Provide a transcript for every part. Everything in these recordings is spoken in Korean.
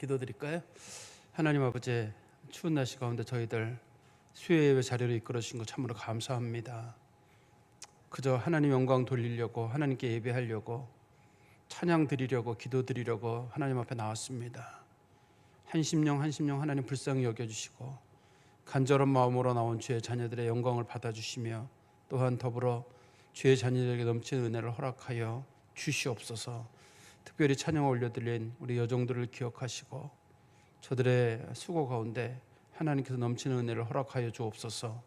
기도드릴까요? 하나님 아버지, 추운 날씨 가운데 저희들 수요예배 자리로 이끌어 주신 것 참으로 감사합니다. 그저 하나님 영광 돌리려고, 하나님께 예배하려고, 찬양 드리려고, 기도 드리려고 하나님 앞에 나왔습니다. 한 심령 하나님 불쌍히 여겨주시고 간절한 마음으로 나온 주의 자녀들의 영광을 받아주시며 또한 더불어 주의 자녀들에게 넘치는 은혜를 허락하여 주시옵소서. 특별히 찬양 올려드린 우리 여종들을 기억하시고 저들의 수고 가운데 하나님께서 넘치는 은혜를 허락하여 주옵소서.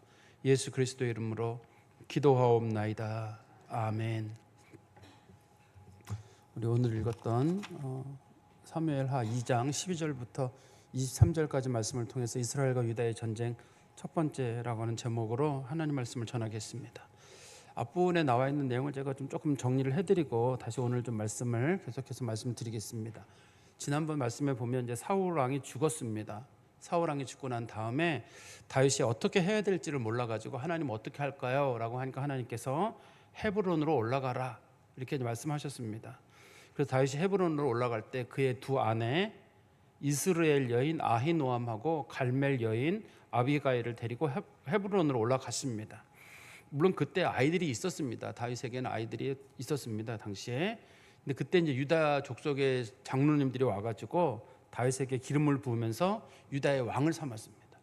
예수 그리스도의 이름으로 기도하옵나이다. 아멘. 우리 오늘 읽었던 사무엘하 2장 12절부터 23절까지 말씀을 통해서 이스라엘과 유다의 전쟁 첫 번째라고 하는 제목으로 하나님 말씀을 전하겠습니다. 앞부분에 나와 있는 내용을 제가 조금 정리를 해드리고 다시 오늘 좀 말씀을 계속해서 말씀드리겠습니다. 지난번 말씀에 보면 이제 사울 왕이 죽었습니다. 사울 왕이 죽고 난 다음에 다윗이 어떻게 해야 될지를 몰라가지고 하나님 어떻게 할까요? 라고 하니까 하나님께서 헤브론으로 올라가라 이렇게 말씀하셨습니다. 그래서 다윗이 헤브론으로 올라갈 때 그의 두 아내 이스라엘 여인 아히노암하고 갈멜 여인 아비가일을 데리고 헤브론으로 올라갔습니다. 물론 그때 아이들이 있었습니다. 다윗에게는 아이들이 있었습니다, 당시에. 근데 그때 이제 유다 족속의 장로님들이 와가지고 다윗에게 기름을 부으면서 유다의 왕을 삼았습니다.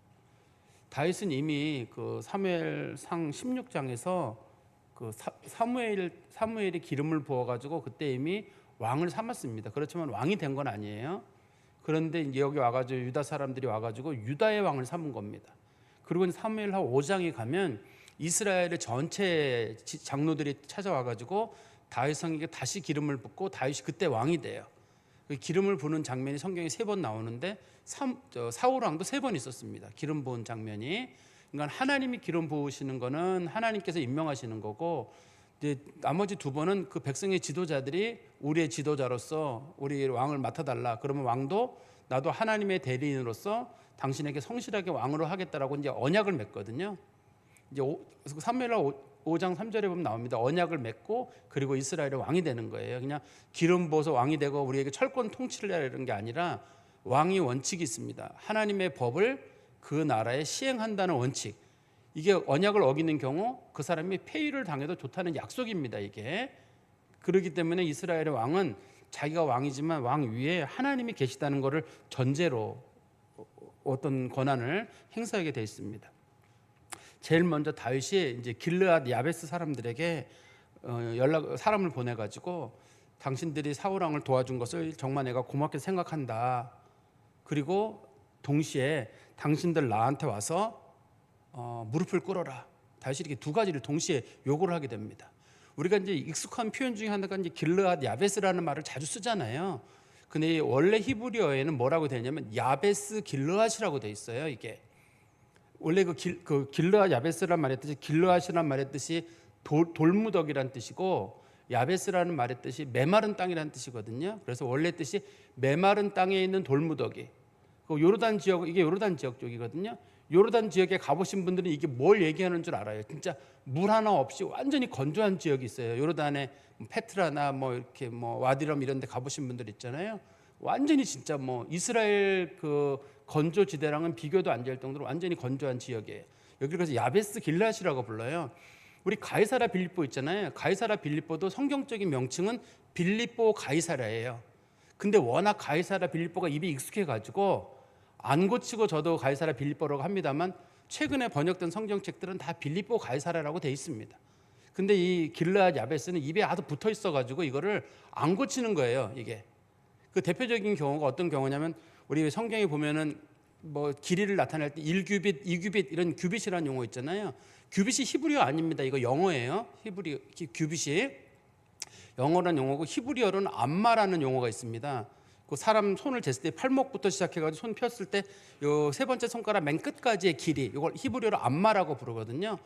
다윗은 이미 그 사무엘상 16장에서 그 사무엘이 기름을 부어가지고 그때 이미 왕을 삼았습니다. 그렇지만 왕이 된 건 아니에요. 그런데 이제 여기 와가지고 유다 사람들이 와가지고 유다의 왕을 삼은 겁니다. 그리고 사무엘하 5장에 가면 이스라엘의 전체 장로들이 찾아와가지고 다윗 왕에게 다시 기름을 붓고 다윗이 그때 왕이 돼요. 그 기름을 부는 장면이 성경에 3번 나오는데 사울 왕도 3번 있었습니다. 기름 부은 장면이. 그러니까 하나님이 기름 부으시는 거는 하나님께서 임명하시는 거고, 이제 나머지 2번은 그 백성의 지도자들이 우리의 지도자로서 우리 왕을 맡아달라. 그러면 왕도 나도 하나님의 대리인으로서 당신에게 성실하게 왕으로 하겠다라고 이제 언약을 맺거든요. 이제 사무엘하 5장 3절에 보면 나옵니다. 언약을 맺고 그리고 이스라엘의 왕이 되는 거예요. 그냥 기름 부어서 왕이 되고 우리에게 철권 통치를 해야 이런 게 아니라 왕의 원칙이 있습니다. 하나님의 법을 그 나라에 시행한다는 원칙. 이게 언약을 어기는 경우 그 사람이 폐위를 당해도 좋다는 약속입니다. 이게. 그렇기 때문에 이스라엘의 왕은 자기가 왕이지만 왕 위에 하나님이 계시다는 것을 전제로 어떤 권한을 행사하게 되어 있습니다. 제일 먼저 다윗이 이제 길르앗 야베스 사람들에게 사람을 보내가지고 당신들이 사울 왕을 도와준 것을 정말 내가 고맙게 생각한다. 그리고 동시에 당신들 나한테 와서 무릎을 꿇어라. 다윗이 이렇게 2가지를 동시에 요구를 하게 됩니다. 우리가 이제 익숙한 표현 중에 하나가 이제 길르앗 야베스라는 말을 자주 쓰잖아요. 근데 원래 히브리어에는 뭐라고 되냐면 야베스 길르앗이라고 돼 있어요. 이게. 원래 그 길르앗 야베스란 말의 뜻이 길르앗이란 말의 뜻이 돌무더기란 뜻이고 야베스라는 말의 뜻이 메마른 땅이란 뜻이거든요. 그래서 원래 뜻이 메마른 땅에 있는 돌무더기. 그 요르단 지역, 이게 요르단 지역 쪽이거든요. 요르단 지역에 가보신 분들은 이게 뭘 얘기하는 줄 알아요. 진짜 물 하나 없이 완전히 건조한 지역이 있어요. 요르단에 페트라나 뭐 이렇게 뭐 와디럼 이런 데 가보신 분들 있잖아요. 완전히 진짜 뭐 이스라엘 그 건조 지대랑은 비교도 안 될 정도로 완전히 건조한 지역이에요. 여기를 그래서 야베스 길르앗이라고 불러요. 우리 가이사라 빌립보 있잖아요. 가이사라 빌립보도 성경적인 명칭은 빌립보 가이사라예요. 근데 워낙 가이사라 빌립보가 입에 익숙해 가지고 안 고치고 저도 가이사라 빌립보라고 합니다만 최근에 번역된 성경책들은 다 빌립보 가이사라라고 돼 있습니다. 근데 이 길르앗 야베스는 입에 아주 붙어 있어 가지고 이거를 안 고치는 거예요. 이게 그 대표적인 경우가 어떤 경우냐면 우리 성경에 보면은 뭐 길이를 나타낼 때 1규빗, 2규빗 이런 규빗이라는 용어 있잖아요. 규빗이 히브리어 아닙니다. 이거 영어예요. 히브리 규빗이 영어라는 용어고 히브리어로는 암마라는 용어가 있습니다. 그 사람 손을 쟀을 때 팔목부터 시작해가지고 손 폈을 때 요 3번째 손가락 맨 끝까지의 길이 이걸 히브리어로 암마라고 부르거든요.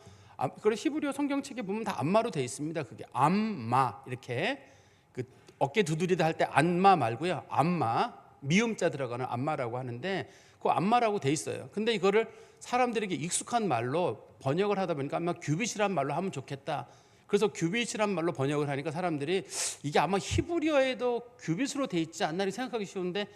그래서 히브리어 성경책에 보면 다 암마로 돼 있습니다. 그게 암마 이렇게 그 어깨 두드리다 할 때 안마 말고요. 암마 미음자 들어가는 암마라고 하는데 그 암마라고 돼 있어요. 근데 이거를 사람들에게 익숙한 말로 번역을 하다 보니까 아마 규빗이란 말로 하면 좋겠다. 그래서 규빗이란 말로 번역을 하니까 사람들이 이게 아마 히브리어에도 규빗으로 돼 있지 않나 생각하기 쉬운데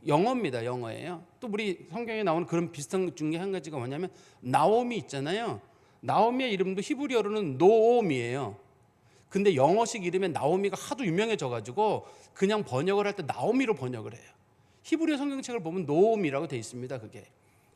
영어입니다. 영어예요. 또 우리 성경에 나오는 그런 비슷한 것 중에 한 가지가 뭐냐면 나오미 있잖아요. 나오미의 이름도 히브리어로는 노옴이에요. 근데 영어식 이름에 나오미가 하도 유명해져 가지고 그냥 번역을 할 때 나오미로 번역을 해요. 히브리어 성경책을 보면 노옴이라고 돼 있습니다. 그게.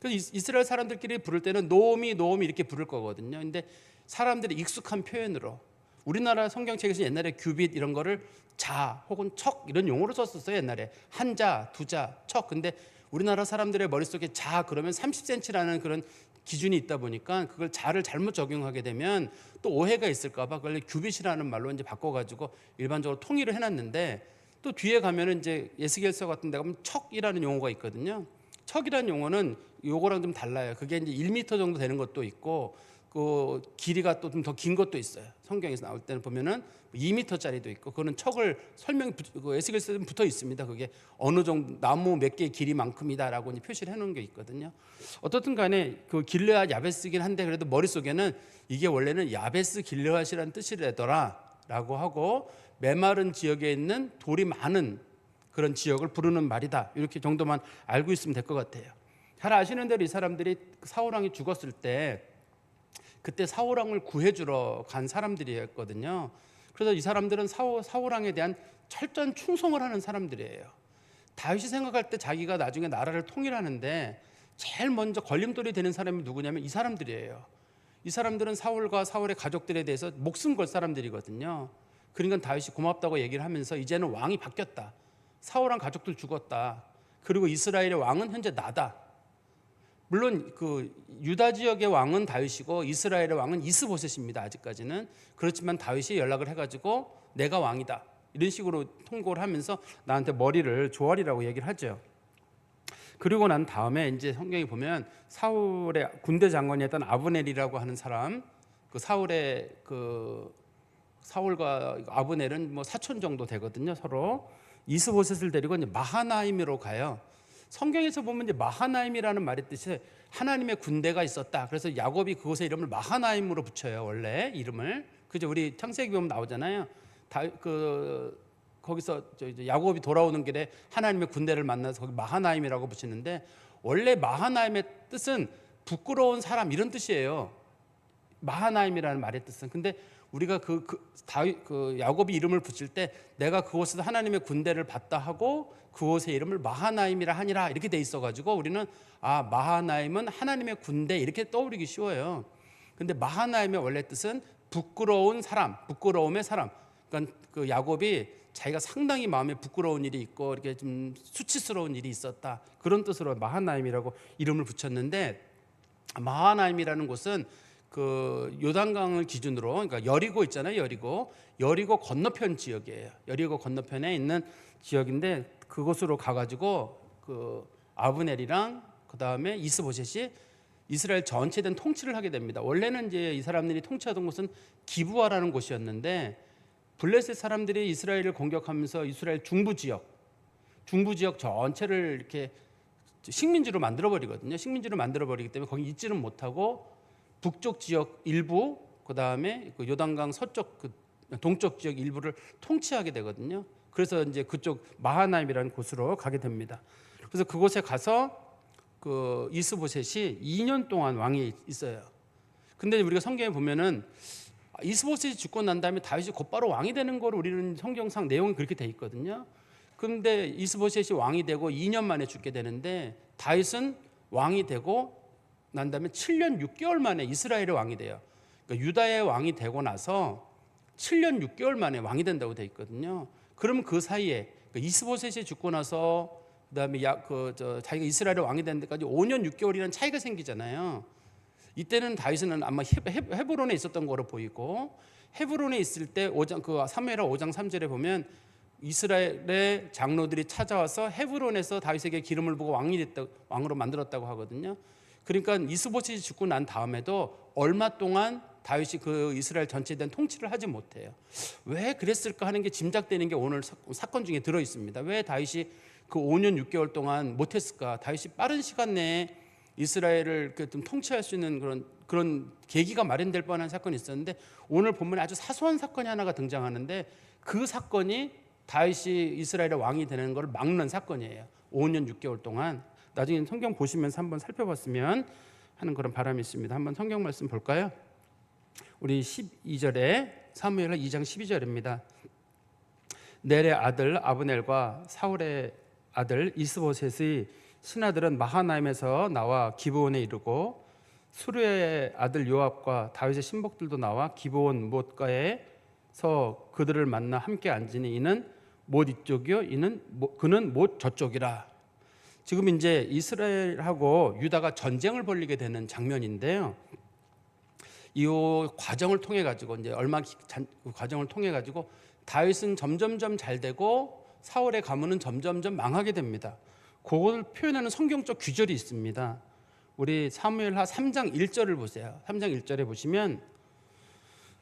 그래서 이스라엘 사람들끼리 부를 때는 노오미 노오미 이렇게 부를 거거든요. 근데 사람들이 익숙한 표현으로 우리나라 성경책에서 옛날에 규빗 이런 거를 자 혹은 척 이런 용어로 썼었어요. 옛날에 한자, 두자, 척. 근데 우리나라 사람들의 머릿속에 자 그러면 30cm라는 그런 기준이 있다 보니까 그걸 자를 잘못 적용하게 되면 또 오해가 있을까 봐 그걸 규빗이라는 말로 이제 바꿔가지고 일반적으로 통일을 해놨는데 또 뒤에 가면은 이제 에스겔서 같은 데 가면 척이라는 용어가 있거든요. 척이라는 용어는 요거랑 좀 달라요. 그게 이제 1m 정도 되는 것도 있고 그 길이가 또 좀 더 긴 것도 있어요. 성경에서 나올 때는 보면은 2m짜리도 있고 그거는 척을 설명이 에스겔서에 붙어 있습니다. 그게 어느 정도 나무 몇 개의 길이만큼이다라고 이제 표시를 해놓은 게 있거든요. 어떻든 간에 그 길르앗 야베스긴 한데 그래도 머릿속에는 이게 원래는 야베스 길르앗이라는 뜻이라더라라고 하고 메마른 지역에 있는 돌이 많은 그런 지역을 부르는 말이다. 이렇게 정도만 알고 있으면 될 것 같아요. 잘 아시는 대로 이 사람들이 사울왕이 죽었을 때 그때 사울왕을 구해주러 간 사람들이었거든요. 그래서 이 사람들은 사울왕에 대한 철저한 충성을 하는 사람들이에요. 다윗이 생각할 때 자기가 나중에 나라를 통일하는데 제일 먼저 걸림돌이 되는 사람이 누구냐면 이 사람들이에요. 이 사람들은 사울과 사울의 가족들에 대해서 목숨 걸 사람들이거든요. 그러니까 다윗이 고맙다고 얘기를 하면서 이제는 왕이 바뀌었다. 사울왕 가족들 죽었다. 그리고 이스라엘의 왕은 현재 나다. 물론 그 유다 지역의 왕은 다윗이고 이스라엘의 왕은 이스보셋입니다. 아직까지는. 그렇지만 다윗이 연락을 해가지고 내가 왕이다. 이런 식으로 통곡을 하면서 나한테 머리를 조아리라고 얘기를 하죠. 그리고 난 다음에 이제 성경에 보면 사울의 군대 장관이었던 아브넬이라고 하는 사람, 그 사울의 사울과 아브넬은 뭐 사촌 정도 되거든요. 서로 이스보셋을 데리고 이제 마하나임으로 가요. 성경에서 보면 이제 마하나임이라는 말의 뜻이 하나님의 군대가 있었다. 그래서 야곱이 그곳의 이름을 마하나임으로 붙여요. 원래 이름을. 그죠? 우리 창세기 보면 나오잖아요. 거기서 야곱이 돌아오는 길에 하나님의 군대를 만나서 거기 마하나임이라고 붙이는데 원래 마하나임의 뜻은 부끄러운 사람 이런 뜻이에요. 마하나임이라는 말의 뜻은. 근데 우리가 야곱이 이름을 붙일 때 내가 그곳에서 하나님의 군대를 봤다 하고 그곳의 이름을 마하나임이라 하니라 이렇게 돼 있어가지고 우리는 마하나임은 하나님의 군대 이렇게 떠오르기 쉬워요. 근데 마하나임의 원래 뜻은 부끄러운 사람, 부끄러움의 사람. 그러니까 그 야곱이 자기가 상당히 마음에 부끄러운 일이 있고 이렇게 좀 수치스러운 일이 있었다. 그런 뜻으로 마하나임이라고 이름을 붙였는데 마하나임이라는 곳은 그 요단강을 기준으로 그러니까 여리고 있잖아요. 여리고 건너편 지역이에요. 여리고 건너편에 있는 지역인데 그곳으로 가가지고 그 아브넬이랑 그 다음에 이스보셋이 이스라엘 전체에 대한 통치를 하게 됩니다. 원래는 이제 이 사람들이 통치하던 곳은 기브아라는 곳이었는데 블레셋 사람들이 이스라엘을 공격하면서 이스라엘 중부 지역 전체를 이렇게 식민지로 만들어 버리거든요. 식민지로 만들어 버리기 때문에 거기 있지는 못하고 북쪽 지역 일부, 그 다음에 그 요단강 서쪽 동쪽 지역 일부를 통치하게 되거든요. 그래서 이제 그쪽 마하나임이라는 곳으로 가게 됩니다. 그래서 그곳에 가서 그 이스보셋이 2년 동안 왕이 있어요. 근데 우리가 성경에 보면은 이스보셋이 죽고 난 다음에 다윗이 곧바로 왕이 되는 걸 우리는 성경상 내용이 그렇게 돼 있거든요. 그런데 이스보셋이 왕이 되고 2년 만에 죽게 되는데 다윗은 왕이 되고 난 다음에 7년 6개월 만에 이스라엘의 왕이 돼요. 그러니까 유다의 왕이 되고 나서 7년 6개월 만에 왕이 된다고 돼 있거든요. 그러면 그 사이에 이스보셋이 죽고 나서 그다음에 자기가 이스라엘의 왕이 되는 데까지 5년 6개월이라는 차이가 생기잖아요. 이때는 다윗은 아마 헤브론에 있었던 거로 보이고 헤브론에 있을 때 사무엘하 5장 3절에 보면 이스라엘의 장로들이 찾아와서 헤브론에서 다윗에게 기름을 부고 왕으로 만들었다고 하거든요. 그러니까 이스보셋이 죽고 난 다음에도 얼마 동안 다윗이 그 이스라엘 전체에 대한 통치를 하지 못해요. 왜 그랬을까 하는 게 짐작되는 게 오늘 사건 중에 들어 있습니다. 왜 다윗이 그 5년 6개월 동안 못했을까? 다윗이 빠른 시간 내에 이스라엘을 좀 통치할 수 있는 그런 계기가 마련될 뻔한 사건이 있었는데 오늘 보면 아주 사소한 사건이 하나가 등장하는데 그 사건이 다윗이 이스라엘의 왕이 되는 걸 막는 사건이에요. 5년 6개월 동안. 나중에 성경 보시면서 한번 살펴봤으면 하는 그런 바람이 있습니다. 한번 성경 말씀 볼까요? 우리 12절에 사무엘하 2장 12절입니다. 넬의 아들 아브넬과 사울의 아들 이스보셋의 신하들은 마하나임에서 나와 기브온에 이르고 수르의 아들 요압과 다윗의 신복들도 나와 기브온 못가에서 그들을 만나 함께 앉으니 이는 못 이쪽이요 그는 못 저쪽이라. 지금 이제 이스라엘하고 유다가 전쟁을 벌이게 되는 장면인데요. 이 과정을 통해 가지고 이제 과정을 통해 가지고 다윗은 점점점 잘 되고 사울의 가문은 점점점 망하게 됩니다. 그걸 표현하는 성경적 규절이 있습니다. 우리 사무엘하 3장 1절을 보세요. 3장 1절에 보시면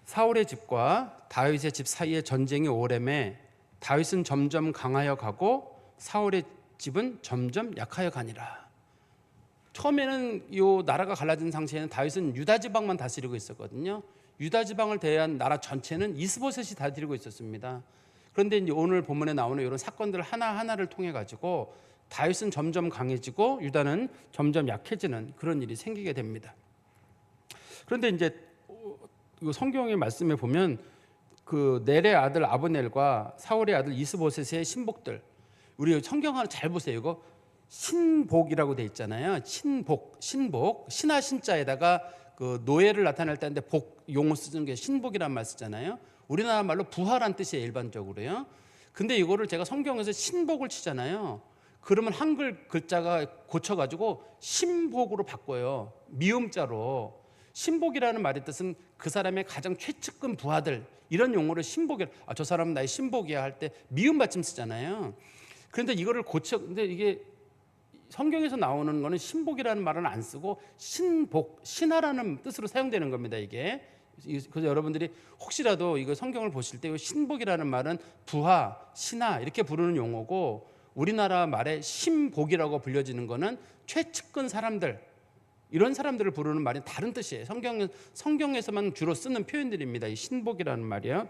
사울의 집과 다윗의 집 사이에 전쟁이 오래매 다윗은 점점 강하여 가고 사울의 집은 점점 약하여 가니라. 처음에는 이 나라가 갈라진 상태에는 다윗은 유다 지방만 다스리고 있었거든요. 유다 지방을 대한 나라 전체는 이스보셋이 다스리고 있었습니다. 그런데 이제 오늘 본문에 나오는 이런 사건들 하나하나를 통해 가지고 다윗은 점점 강해지고 유다는 점점 약해지는 그런 일이 생기게 됩니다. 그런데 이제 성경의 말씀에 보면 그 넬의 아들 아브넬과 사울의 아들 이스보셋의 신복들, 우리 성경 하나 잘 보세요. 이거 신복이라고 돼 있잖아요. 신복, 신하 신자에다가 그 노예를 나타낼 때인데 복 용어 쓰는 게 신복이란 말 쓰잖아요. 우리나라 말로 부하란 뜻이에요, 일반적으로요. 근데 이거를 제가 성경에서 신복을 치잖아요. 그러면 한글 글자가 고쳐가지고 신복으로 바꿔요. 미음자로. 신복이라는 말의 뜻은 그 사람의 가장 최측근 부하들, 이런 용어를 신복이라. 저 사람은 나의 신복이야 할 때 미음 받침 쓰잖아요. 그런데 이거를 근데 이게 성경에서 나오는 거는 신복이라는 말은 안 쓰고 신복, 신하라는 뜻으로 사용되는 겁니다. 이게. 그래서 여러분들이 혹시라도 이거 성경을 보실 때 신복이라는 말은 부하, 신하 이렇게 부르는 용어고, 우리나라 말에 신복이라고 불려지는 거는 최측근 사람들, 이런 사람들을 부르는 말이 다른 뜻이에요. 성경에서만 주로 쓰는 표현들입니다. 이 신복이라는 말이요.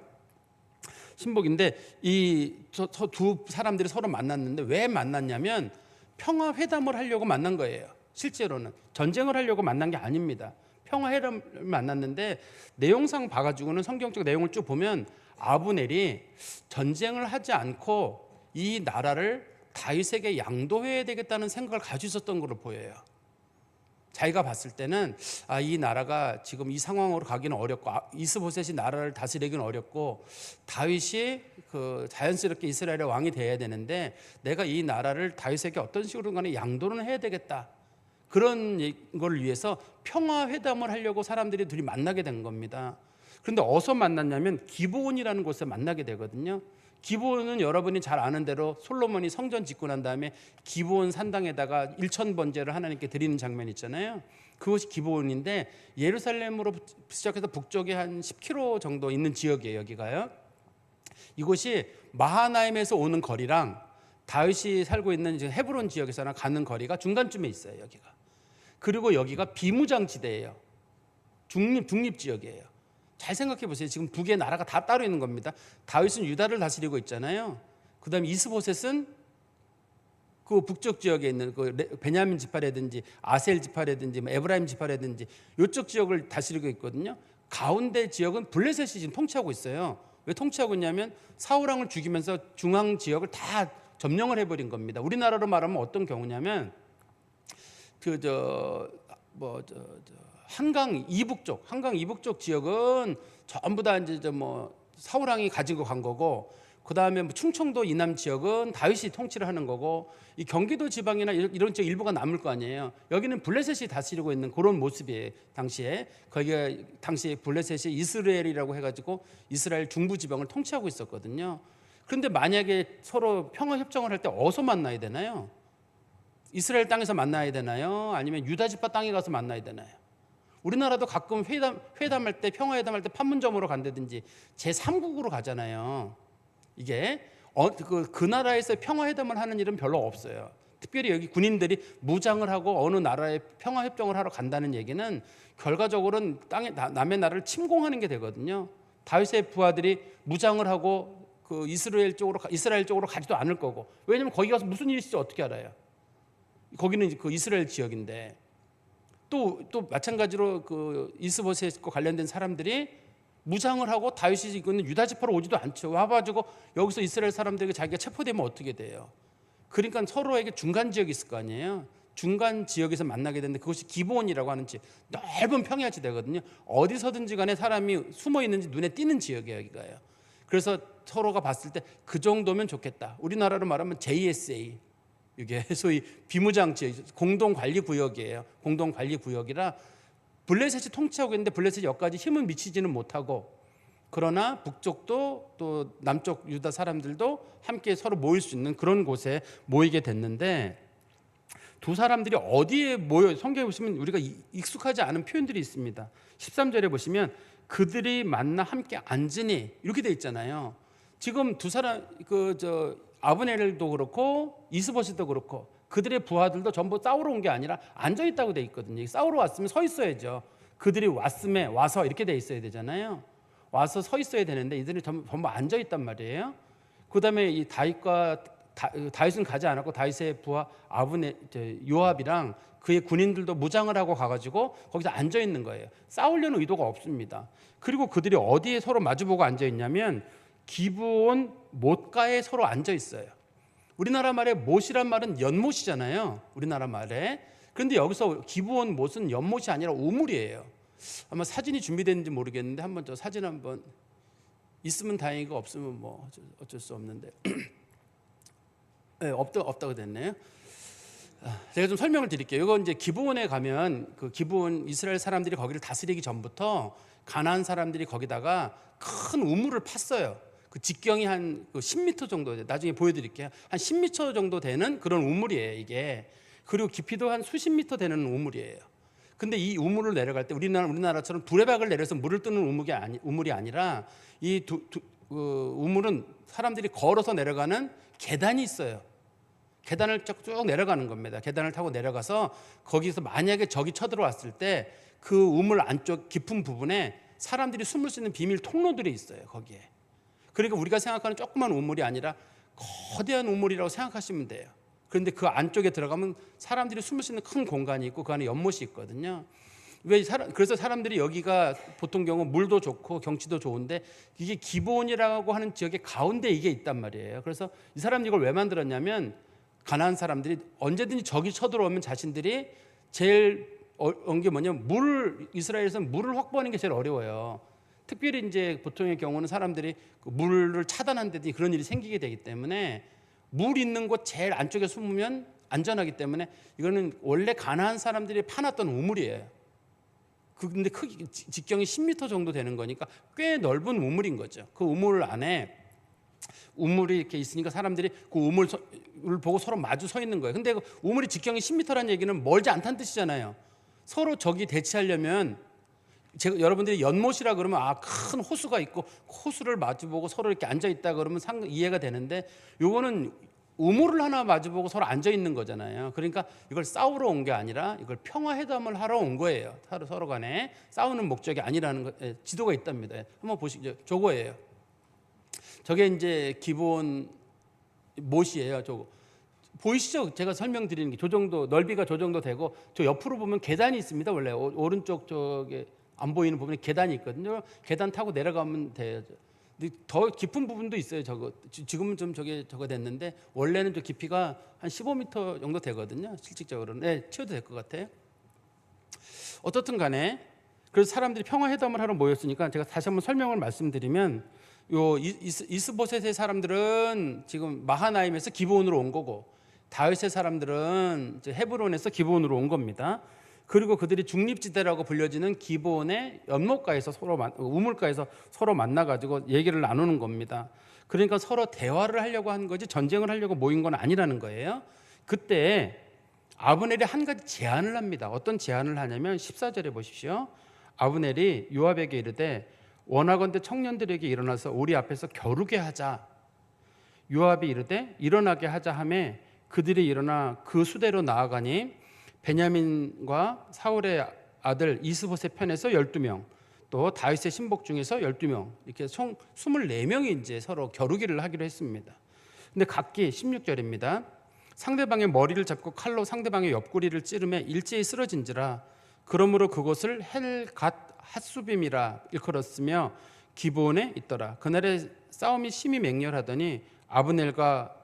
신복인데 이 두 사람들이 서로 만났는데 왜 만났냐면 평화 회담을 하려고 만난 거예요. 실제로는 전쟁을 하려고 만난 게 아닙니다. 평화 회담을 만났는데 내용상 봐가지고는 성경적 내용을 쭉 보면 아브넬이 전쟁을 하지 않고 이 나라를 다윗에게 양도해야 되겠다는 생각을 가지고 있었던 걸로 보여요. 자기가 봤을 때는 이 나라가 지금 이 상황으로 가기는 어렵고 이스보셋이 나라를 다스리기는 어렵고 다윗이 자연스럽게 이스라엘의 왕이 돼야 되는데 내가 이 나라를 다윗에게 어떤 식으로 간에 양도는 해야 되겠다. 그런 걸 위해서 평화회담을 하려고 사람들이 둘이 만나게 된 겁니다. 그런데 어디서 만났냐면 기브온이라는 곳에 만나게 되거든요. 기브온은 여러분이 잘 아는 대로 솔로몬이 성전 짓고 난 다음에 기브온 산당에다가 1000번제를 하나님께 드리는 장면 있잖아요. 그것이 기브온인데 예루살렘으로 시작해서 북쪽에 한 10km 정도 있는 지역이에요. 여기가요. 이곳이 마하나임에서 오는 거리랑 다윗이 살고 있는 헤브론 지역에서나 가는 거리가 중간쯤에 있어요. 여기가. 그리고 여기가 비무장지대예요. 중립지역이에요. 잘 생각해 보세요. 지금 북의 나라가 다 따로 있는 겁니다. 다윗은 유다를 다스리고 있잖아요. 그 다음에 이스보셋은 그 북쪽 지역에 있는 그 베냐민 지파라든지 아셀 지파라든지 에브라임 지파라든지 이쪽 지역을 다스리고 있거든요. 가운데 지역은 블레셋이 지금 통치하고 있어요. 왜 통치하고 있냐면 사울왕을 죽이면서 중앙 지역을 다 점령을 해버린 겁니다. 우리나라로 말하면 어떤 경우냐면 한강 이북 쪽 지역은 전부 다 이제 사울왕이 가지고 간 거고, 그 다음에 충청도 이남 지역은 다윗이 통치를 하는 거고, 이 경기도 지방이나 이런 지역 일부가 남을 거 아니에요. 여기는 블레셋이 다스리고 있는 그런 모습이에요. 당시에 거기가 당시에 블레셋이 이스라엘이라고 해가지고 이스라엘 중부 지방을 통치하고 있었거든요. 그런데 만약에 서로 평화 협정을 할 때 어디서 만나야 되나요? 이스라엘 땅에서 만나야 되나요? 아니면 유다 지파 땅에 가서 만나야 되나요? 우리나라도 가끔 회담할 때 평화회담할 때 판문점으로 간다든지 제3국으로 가잖아요. 이게 그 나라에서 평화회담을 하는 일은 별로 없어요. 특별히 여기 군인들이 무장을 하고 어느 나라에 평화협정을 하러 간다는 얘기는 결과적으로는 남의 나라를 침공하는 게 되거든요. 다윗의 부하들이 무장을 하고 그 이스라엘 쪽으로 가지도 않을 거고. 왜냐하면 거기 가서 무슨 일이 있을지 어떻게 알아요? 거기는 그 이스라엘 지역인데. 또 마찬가지로 그 이스보셋과 관련된 사람들이 무장을 하고 다윗이 이거는 유다 지파로 오지도 않죠. 와가지고 여기서 이스라엘 사람들에게 자기가 체포되면 어떻게 돼요? 그러니까 서로에게 중간 지역이 있을 거 아니에요. 중간 지역에서 만나게 되는데 그것이 기브온이라고 하는 넓은 평야지대거든요. 어디서든지 간에 사람이 숨어 있는지 눈에 띄는 지역이에요. 여기가요. 그래서 서로가 봤을 때 그 정도면 좋겠다. 우리나라로 말하면 JSA, 이게 소위 비무장 지역, 공동관리구역이에요. 공동관리구역이라 블레셋이 통치하고 있는데 블레셋이 여기까지 힘을 미치지는 못하고, 그러나 북쪽도 또 남쪽 유다 사람들도 함께 서로 모일 수 있는 그런 곳에 모이게 됐는데, 두 사람들이 어디에 모여, 성경에 보시면 우리가 익숙하지 않은 표현들이 있습니다. 13절에 보시면 그들이 만나 함께 앉으니 이렇게 돼 있잖아요. 지금 두 사람 아브넬도 그렇고 이스보셋도 그렇고 그들의 부하들도 전부 싸우러 온 게 아니라 앉아 있다고 돼 있거든요. 싸우러 왔으면 서 있어야죠. 그들이 왔음에 와서 이렇게 돼 있어야 되잖아요. 와서 서 있어야 되는데 이들이 전부 앉아 있단 말이에요. 그다음에 이 다윗은 가지 않았고 다윗의 부하 요압이랑 그의 군인들도 무장을 하고 가가지고 거기서 앉아 있는 거예요. 싸우려는 의도가 없습니다. 그리고 그들이 어디에 서로 마주보고 앉아 있냐면 기브온 못가에 서로 앉아 있어요. 우리나라 말에 못이란 말은 연못이잖아요. 우리나라 말에. 그런데 여기서 기브온 못은 연못이 아니라 우물이에요. 아마 사진이 준비됐는지 모르겠는데 한번 저 사진 한번 있으면 다행이고 없으면 뭐 어쩔 수 없는데 네, 없다고 됐네요. 제가 좀 설명을 드릴게요. 이거 이제 기브온에 가면 그 기브온 이스라엘 사람들이 거기를 다스리기 전부터 가나안 사람들이 거기다가 큰 우물을 팠어요. 그 직경이 한 10m 정도 돼요. 나중에 보여드릴게요. 한 10m 정도 되는 그런 우물이에요, 이게. 그리고 깊이도 한 수십 미터 되는 우물이에요. 근데 이 우물을 내려갈 때 우리나라처럼 두레박을 내려서 물을 뜨는 우물이 아니라 이 우물은 사람들이 걸어서 내려가는 계단이 있어요. 계단을 쭉 내려가는 겁니다. 계단을 타고 내려가서 거기서 만약에 적이 쳐들어왔을 때 그 우물 안쪽 깊은 부분에 사람들이 숨을 수 있는 비밀 통로들이 있어요. 거기에. 그러니까 우리가 생각하는 조그만 우물이 아니라 거대한 우물이라고 생각하시면 돼요. 그런데 그 안쪽에 들어가면 사람들이 숨을 수 있는 큰 공간이 있고 그 안에 연못이 있거든요. 그래서 사람들이 여기가 보통 경우 물도 좋고 경치도 좋은데 이게 기브온이라고 하는 지역의 가운데 이게 있단 말이에요. 그래서 이 사람들이 이걸 왜 만들었냐면 가나안 사람들이 언제든지 적이 쳐들어오면 자신들이 제일 어려운 게 뭐냐면 이스라엘에서는 물을 확보하는 게 제일 어려워요. 특별히 이제 보통의 경우는 사람들이 그 물을 차단한다든지 그런 일이 생기게 되기 때문에 물 있는 곳 제일 안쪽에 숨으면 안전하기 때문에 이거는 원래 가나안 사람들이 파놨던 우물이에요. 근데 크기 직경이 10m 정도 되는 거니까 꽤 넓은 우물인 거죠. 그 우물 안에 우물이 이렇게 있으니까 사람들이 그 우물을 보고 서로 마주 서 있는 거예요. 근데 그 우물이 직경이 10m라는 얘기는 멀지 않다는 뜻이잖아요. 서로 적이 대치하려면 여러분들이 연못이라 그러면 큰 호수가 있고 호수를 마주보고 서로 이렇게 앉아 있다 그러면 이해가 되는데 요거는 우물을 하나 마주보고 서로 앉아 있는 거잖아요. 그러니까 이걸 싸우러 온 게 아니라 이걸 평화회담을 하러 온 거예요. 서로 간에 싸우는 목적이 아니라는 거, 지도가 있답니다. 한번 보시죠. 저거예요. 저게 이제 기본 못이에요. 저거 보이시죠? 제가 설명드리는 게 저 정도 넓이가 저 정도 되고 저 옆으로 보면 계단이 있습니다. 원래 오른쪽 저게 안 보이는 부분에 계단이 있거든요. 계단 타고 내려가면 돼요. 근데 더 깊은 부분도 있어요. 저거 지금은 좀 저거 됐는데 원래는 저 깊이가 한 15m 정도 되거든요. 실질적으로는 채워도 될 것 같아요. 어떻든 간에 그래서 사람들이 평화회담을 하러 모였으니까 제가 다시 한번 설명을 말씀드리면 요 이스보셋의 사람들은 지금 마하나임에서 기브온으로 온 거고 다윗의 사람들은 이제 헤브론에서 기브온으로 온 겁니다. 그리고 그들이 중립지대라고 불려지는 기브온의 연못가에서 우물가에서 서로 만나가지고 얘기를 나누는 겁니다. 그러니까 서로 대화를 하려고 한 거지 전쟁을 하려고 모인 건 아니라는 거예요. 그때 아브넬이 한 가지 제안을 합니다. 어떤 제안을 하냐면 14절에 보십시오. 아브넬이 요압에게 이르되 원하건대 청년들에게 일어나서 우리 앞에서 겨루게 하자. 요압이 이르되 일어나게 하자 하매 그들이 일어나 그 수대로 나아가니 베냐민과 사울의 아들 이스보셋 편에서 12명 또 다윗의 신복 중에서 12명, 이렇게 총 24명이 이제 서로 겨루기를 하기로 했습니다. 근데 각기 16절입니다. 상대방의 머리를 잡고 칼로 상대방의 옆구리를 찌르매 일제히 쓰러진지라. 그러므로 그곳을 헬갓 핫수빔이라 일컬었으며 기브온에 있더라. 그날의 싸움이 심히 맹렬하더니 아브넬과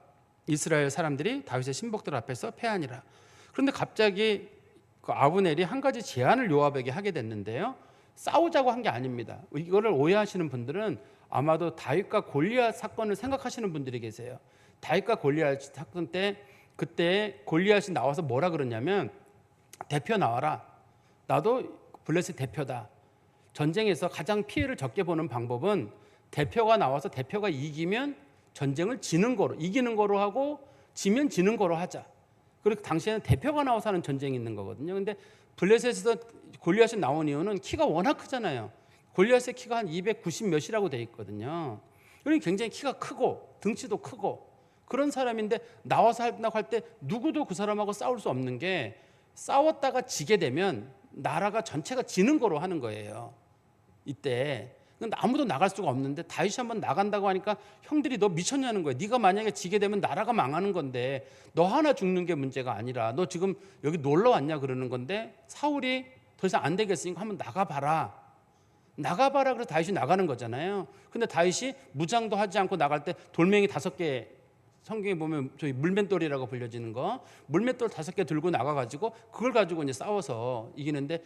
이스라엘 사람들이 다윗의 신복들 앞에서 패하니라. 그런데 갑자기 그 아브넬이 한 가지 제안을 요압에게 하게 됐는데요. 싸우자고 한 게 아닙니다. 이거를 오해하시는 분들은 아마도 다윗과 골리앗 사건을 생각하시는 분들이 계세요. 다윗과 골리앗 사건 때 그때 골리앗이 나와서 뭐라 그러냐면 대표 나와라. 나도 블레셋 대표다. 전쟁에서 가장 피해를 적게 보는 방법은 대표가 나와서 대표가 이기면 전쟁을 지는 거로, 이기는 거로 하고 지면 지는 거로 하자. 그리고 당시에는 대표가 나와서 하는 전쟁이 있는 거거든요. 근데 블레셋에서 골리앗이 나온 이유는 키가 워낙 크잖아요. 골리앗의 키가 한 290 몇이라고 돼 있거든요. 그러니 굉장히 키가 크고 등치도 크고 그런 사람인데 나와서 한다고 할 때 누구도 그 사람하고 싸울 수 없는 게 싸웠다가 지게 되면 나라가 전체가 지는 거로 하는 거예요. 이때 근데 아무도 나갈 수가 없는데 다윗이 한번 나간다고 하니까 형들이 너 미쳤냐는 거예요. 네가 만약에 지게 되면 나라가 망하는 건데 너 하나 죽는 게 문제가 아니라 너 지금 여기 놀러 왔냐 그러는 건데 사울이 더 이상 안 되겠으니까 한번 나가봐라. 나가봐라. 그래서 다윗이 나가는 거잖아요. 근데 다윗이 무장도 하지 않고 나갈 때 돌멩이 5개, 성경에 보면 저희 물맷돌이라고 불려지는 거, 물맷돌 5개 들고 나가가지고 그걸 가지고 이제 싸워서 이기는데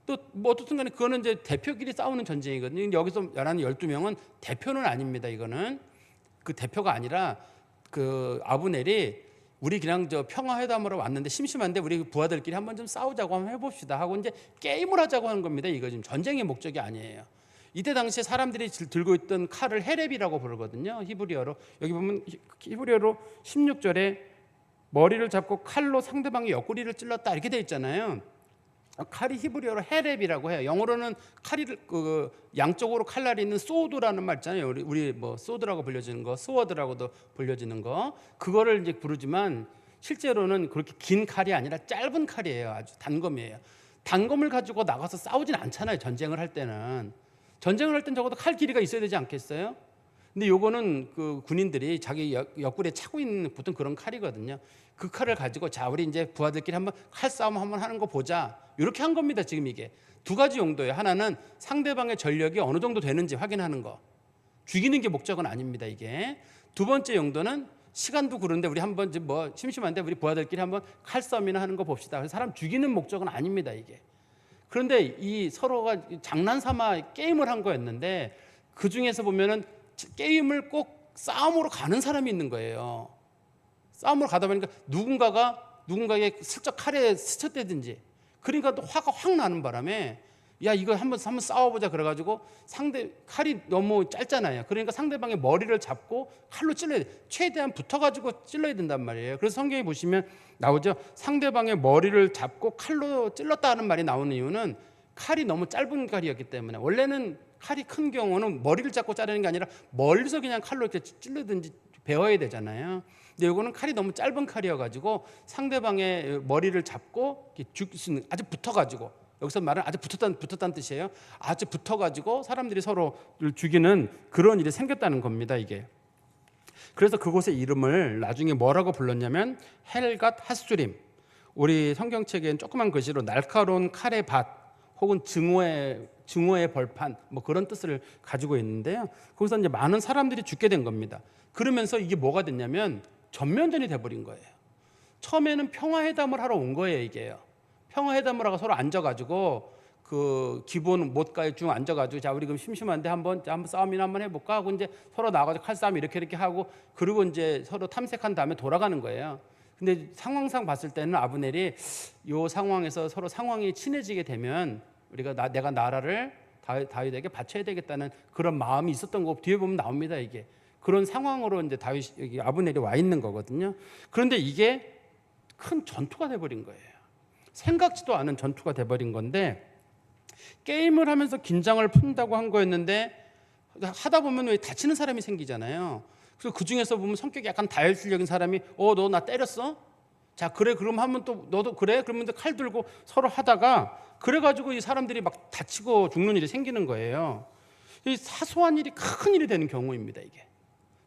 또 뭐 어떻든 간에 그거는 이제 대표끼리 싸우는 전쟁이거든요. 여기서 말하는 12명은 대표는 아닙니다. 이거는 그 대표가 아니라 그 아브넬이 우리 그냥 저 평화회담으로 왔는데 심심한데 우리 부하들끼리 한번 좀 싸우자고 한번 해봅시다 하고 이제 게임을 하자고 하는 겁니다. 이거 지금 전쟁의 목적이 아니에요. 이때 당시에 사람들이 들고 있던 칼을 헤렙이라고 부르거든요. 히브리어로. 여기 보면 히브리어로 16절에 머리를 잡고 칼로 상대방의 옆구리를 찔렀다 이렇게 돼 있잖아요. 칼이 히브리어로 헤렙이라고 해요. 영어로는 칼이 그 양쪽으로 칼날이 있는 소드라는 말 있잖아요. 우리 뭐 소드라고 불려지는 거, 스워드라고도 불려지는 거, 그거를 이제 부르지만 실제로는 그렇게 긴 칼이 아니라 짧은 칼이에요. 아주 단검이에요. 단검을 가지고 나가서 싸우진 않잖아요. 전쟁을 할 때는 적어도 칼 길이가 있어야 되지 않겠어요? 근데 요거는 그 군인들이 자기 옆구리에 차고 있는 보통 그런 칼이거든요. 그 칼을 가지고 자 우리 이제 부하들끼리 한번 칼싸움 한번 하는 거 보자. 이렇게 한 겁니다. 지금 이게 두 가지 용도예요. 하나는 상대방의 전력이 어느 정도 되는지 확인하는 거. 죽이는 게 목적은 아닙니다. 이게 두 번째 용도는 시간도 그런데 우리 한번 뭐 심심한데 우리 부하들끼리 한번 칼싸움이나 하는 거 봅시다. 그래서 사람 죽이는 목적은 아닙니다. 이게 그런데 이 서로가 장난삼아 게임을 한 거였는데 그 중에서 보면은 게임을 꼭 싸움으로 가는 사람이 있는 거예요. 싸움으로 가다 보니까 누군가에게 슬쩍 칼에 스쳤다든지 그러니까 또 화가 확 나는 바람에 야 이거 한번 싸워보자 그래가지고 상대 칼이 너무 짧잖아요. 그러니까 상대방의 머리를 잡고 칼로 찔러야 돼. 최대한 붙어가지고 찔러야 된단 말이에요. 그래서 성경에 보시면 나오죠. 상대방의 머리를 잡고 칼로 찔렀다는 말이 나오는 이유는 칼이 너무 짧은 칼이었기 때문에 원래는 칼이 큰 경우는 머리를 잡고 자르는 게 아니라 멀리서 그냥 칼로 이렇게 찔르든지 베어야 되잖아요. 근데 이거는 칼이 너무 짧은 칼이어가지고 상대방의 머리를 잡고 아주 붙어가지고 여기서 말은 아주 붙었다는 뜻이에요. 아주 붙어가지고 사람들이 서로를 죽이는 그런 일이 생겼다는 겁니다. 이게. 그래서 그곳의 이름을 나중에 뭐라고 불렀냐면 헬갓 핫수림. 우리 성경책엔 조그만 글씨로 날카로운 칼의 밭 혹은 증오의 벌판 뭐 그런 뜻을 가지고 있는데요. 거기서 이제 많은 사람들이 죽게 된 겁니다. 그러면서 이게 뭐가 됐냐면 전면전이 돼버린 거예요. 처음에는 평화회담을 하러 온 거예요. 이게요. 평화회담을 하고 서로 앉아가지고 그 기본 못가에 쭉 앉아가지고 자 우리 그럼 심심한데 한번 싸움이나 한번 해볼까 하고 이제 서로 나가서 칼싸움 이렇게 하고 그리고 이제 서로 탐색한 다음에 돌아가는 거예요. 근데 상황상 봤을 때는 아브넬이 이 상황에서 서로 상황이 친해지게 되면 내가 나라를 다윗에게 바쳐야 되겠다는 그런 마음이 있었던 거 뒤에 보면 나옵니다. 이게 그런 상황으로 이제 여기 아브넬이 와 있는 거거든요. 그런데 이게 큰 전투가 돼버린 거예요. 생각지도 않은 전투가 돼버린 건데 게임을 하면서 긴장을 푼다고 한 거였는데 하다 보면 왜 다치는 사람이 생기잖아요. 그래서 그 중에서 보면 성격이 약간 다혈질적인 사람이 너 나 때렸어? 자, 그래, 그럼 하면 또 너도 그래? 그러면 칼 들고 서로 하다가 그래가지고 이 사람들이 막 다치고 죽는 일이 생기는 거예요. 이 사소한 일이 큰 일이 되는 경우입니다. 이게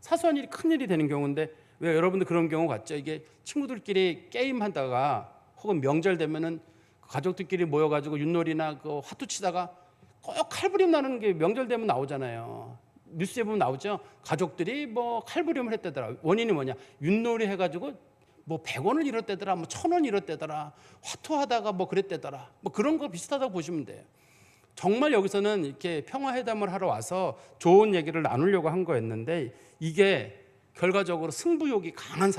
사소한 일이 큰 일이 되는 경우인데 왜 여러분들 그런 경우 같죠? 이게 친구들끼리 게임하다가 혹은 명절 되면은 가족들끼리 모여가지고 윷놀이나 그 화투 치다가 꼭 칼부림 나는 게 명절 되면 나오잖아요. 뉴스에 보면 나오죠. 가족들이 뭐 칼부림을 했다더라. 원인이 뭐냐? 윷놀이 해가지고 뭐 100원을 잃었대더라, 뭐 1000원 잃었대더라, 화투하다가 뭐 그랬대더라. 뭐 그런 거 비슷하다고 보시면 돼요. 정말 여기서는 이렇게 평화회담을 하러 와서 좋은 얘기를 나누려고 한 거였는데 이게 결과적으로 승부욕이 강한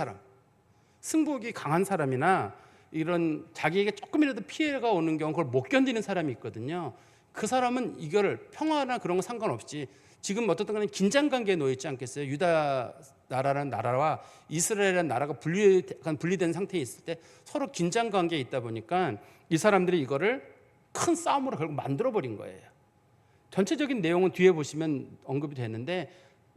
사람이나 이런 자기에게 조금이라도 피해가 오는 경우 그걸 못 견디는 사람이 있거든요. 그 사람은 이거를 평화나 그런 거 상관없이 지금 어떻든 간에 긴장 관계에 놓여 있지 않겠어요? 유다 나라라는 나라와 이스라엘이라는 나라가 분리된 상태에 있을 때 서로 긴장 관계에 있다 보니까 이 사람들이 이거를 큰 싸움으로 결국 만들어버린 거예요. 전체적인 내용은 뒤에 보시면 언급이 되는데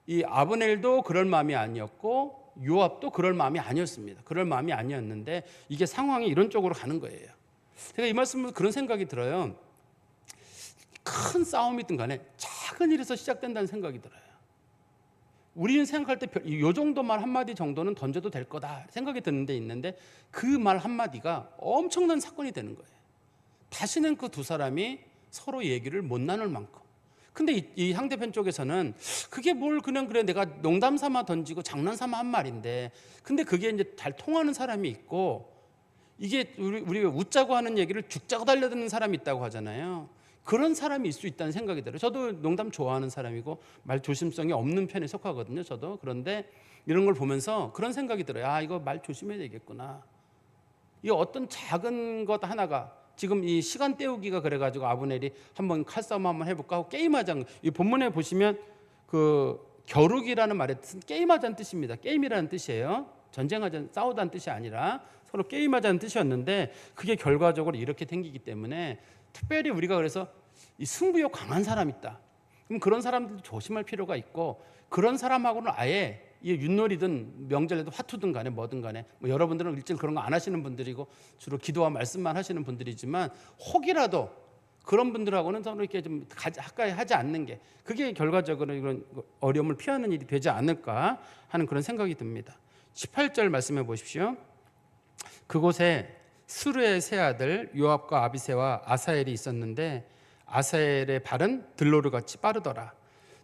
이 아브넬도 그럴 마음이 아니었고 요압도 그럴 마음이 아니었습니다. 그럴 마음이 아니었는데 이게 상황이 이런 쪽으로 가는 거예요. 제가 이 말씀을 그런 생각이 들어요. 큰 싸움이든 간에 작은 일에서 시작된다는 생각이 들어요. 우리는 생각할 때 이 정도 말 한마디 정도는 던져도 될 거다 생각이 드는 데 있는데 그 말 한마디가 엄청난 사건이 되는 거예요. 다시는 그 두 사람이 서로 얘기를 못 나눌 만큼. 근데 이 상대편 쪽에서는 그게 뭘 그냥 그래 내가 농담 삼아 던지고 장난 삼아 한 말인데 근데 그게 이제 잘 통하는 사람이 있고 이게 우리가 웃자고 하는 얘기를 죽자고 달려드는 사람이 있다고 하잖아요. 그런 사람이 있을 수 있다는 생각이 들어요. 저도 농담 좋아하는 사람이고 말 조심성이 없는 편에 속하거든요. 저도. 그런데 이런 걸 보면서 그런 생각이 들어요. 아, 이거 말 조심해야 되겠구나. 이 어떤 작은 것 하나가 지금 이 시간 때우기가 그래가지고 아브넬이 한번 칼싸움 한번 해볼까 하고 게임하자는 이 본문에 보시면 그 겨루기라는 말의 뜻은 게임하자는 뜻입니다. 게임이라는 뜻이에요. 전쟁하자, 싸우다는 뜻이 아니라 서로 게임하자는 뜻이었는데 그게 결과적으로 이렇게 생기기 때문에 특별히 우리가 그래서 이 승부욕 강한 사람 있다. 그럼 그런 사람들도 조심할 필요가 있고 그런 사람하고는 아예 이 윷놀이든 명절에도 화투든 간에 뭐든 간에 뭐 여러분들은 일절 그런 거 안 하시는 분들이고 주로 기도와 말씀만 하시는 분들이지만 혹이라도 그런 분들하고는 서로 이렇게 좀 가까이 하지 않는 게 그게 결과적으로 이런 어려움을 피하는 일이 되지 않을까 하는 그런 생각이 듭니다. 18절 말씀해 보십시오. 그곳에 스루의 세 아들 요압과 아비새와 아사엘이 있었는데 아사엘의 발은 들로르 같이 빠르더라.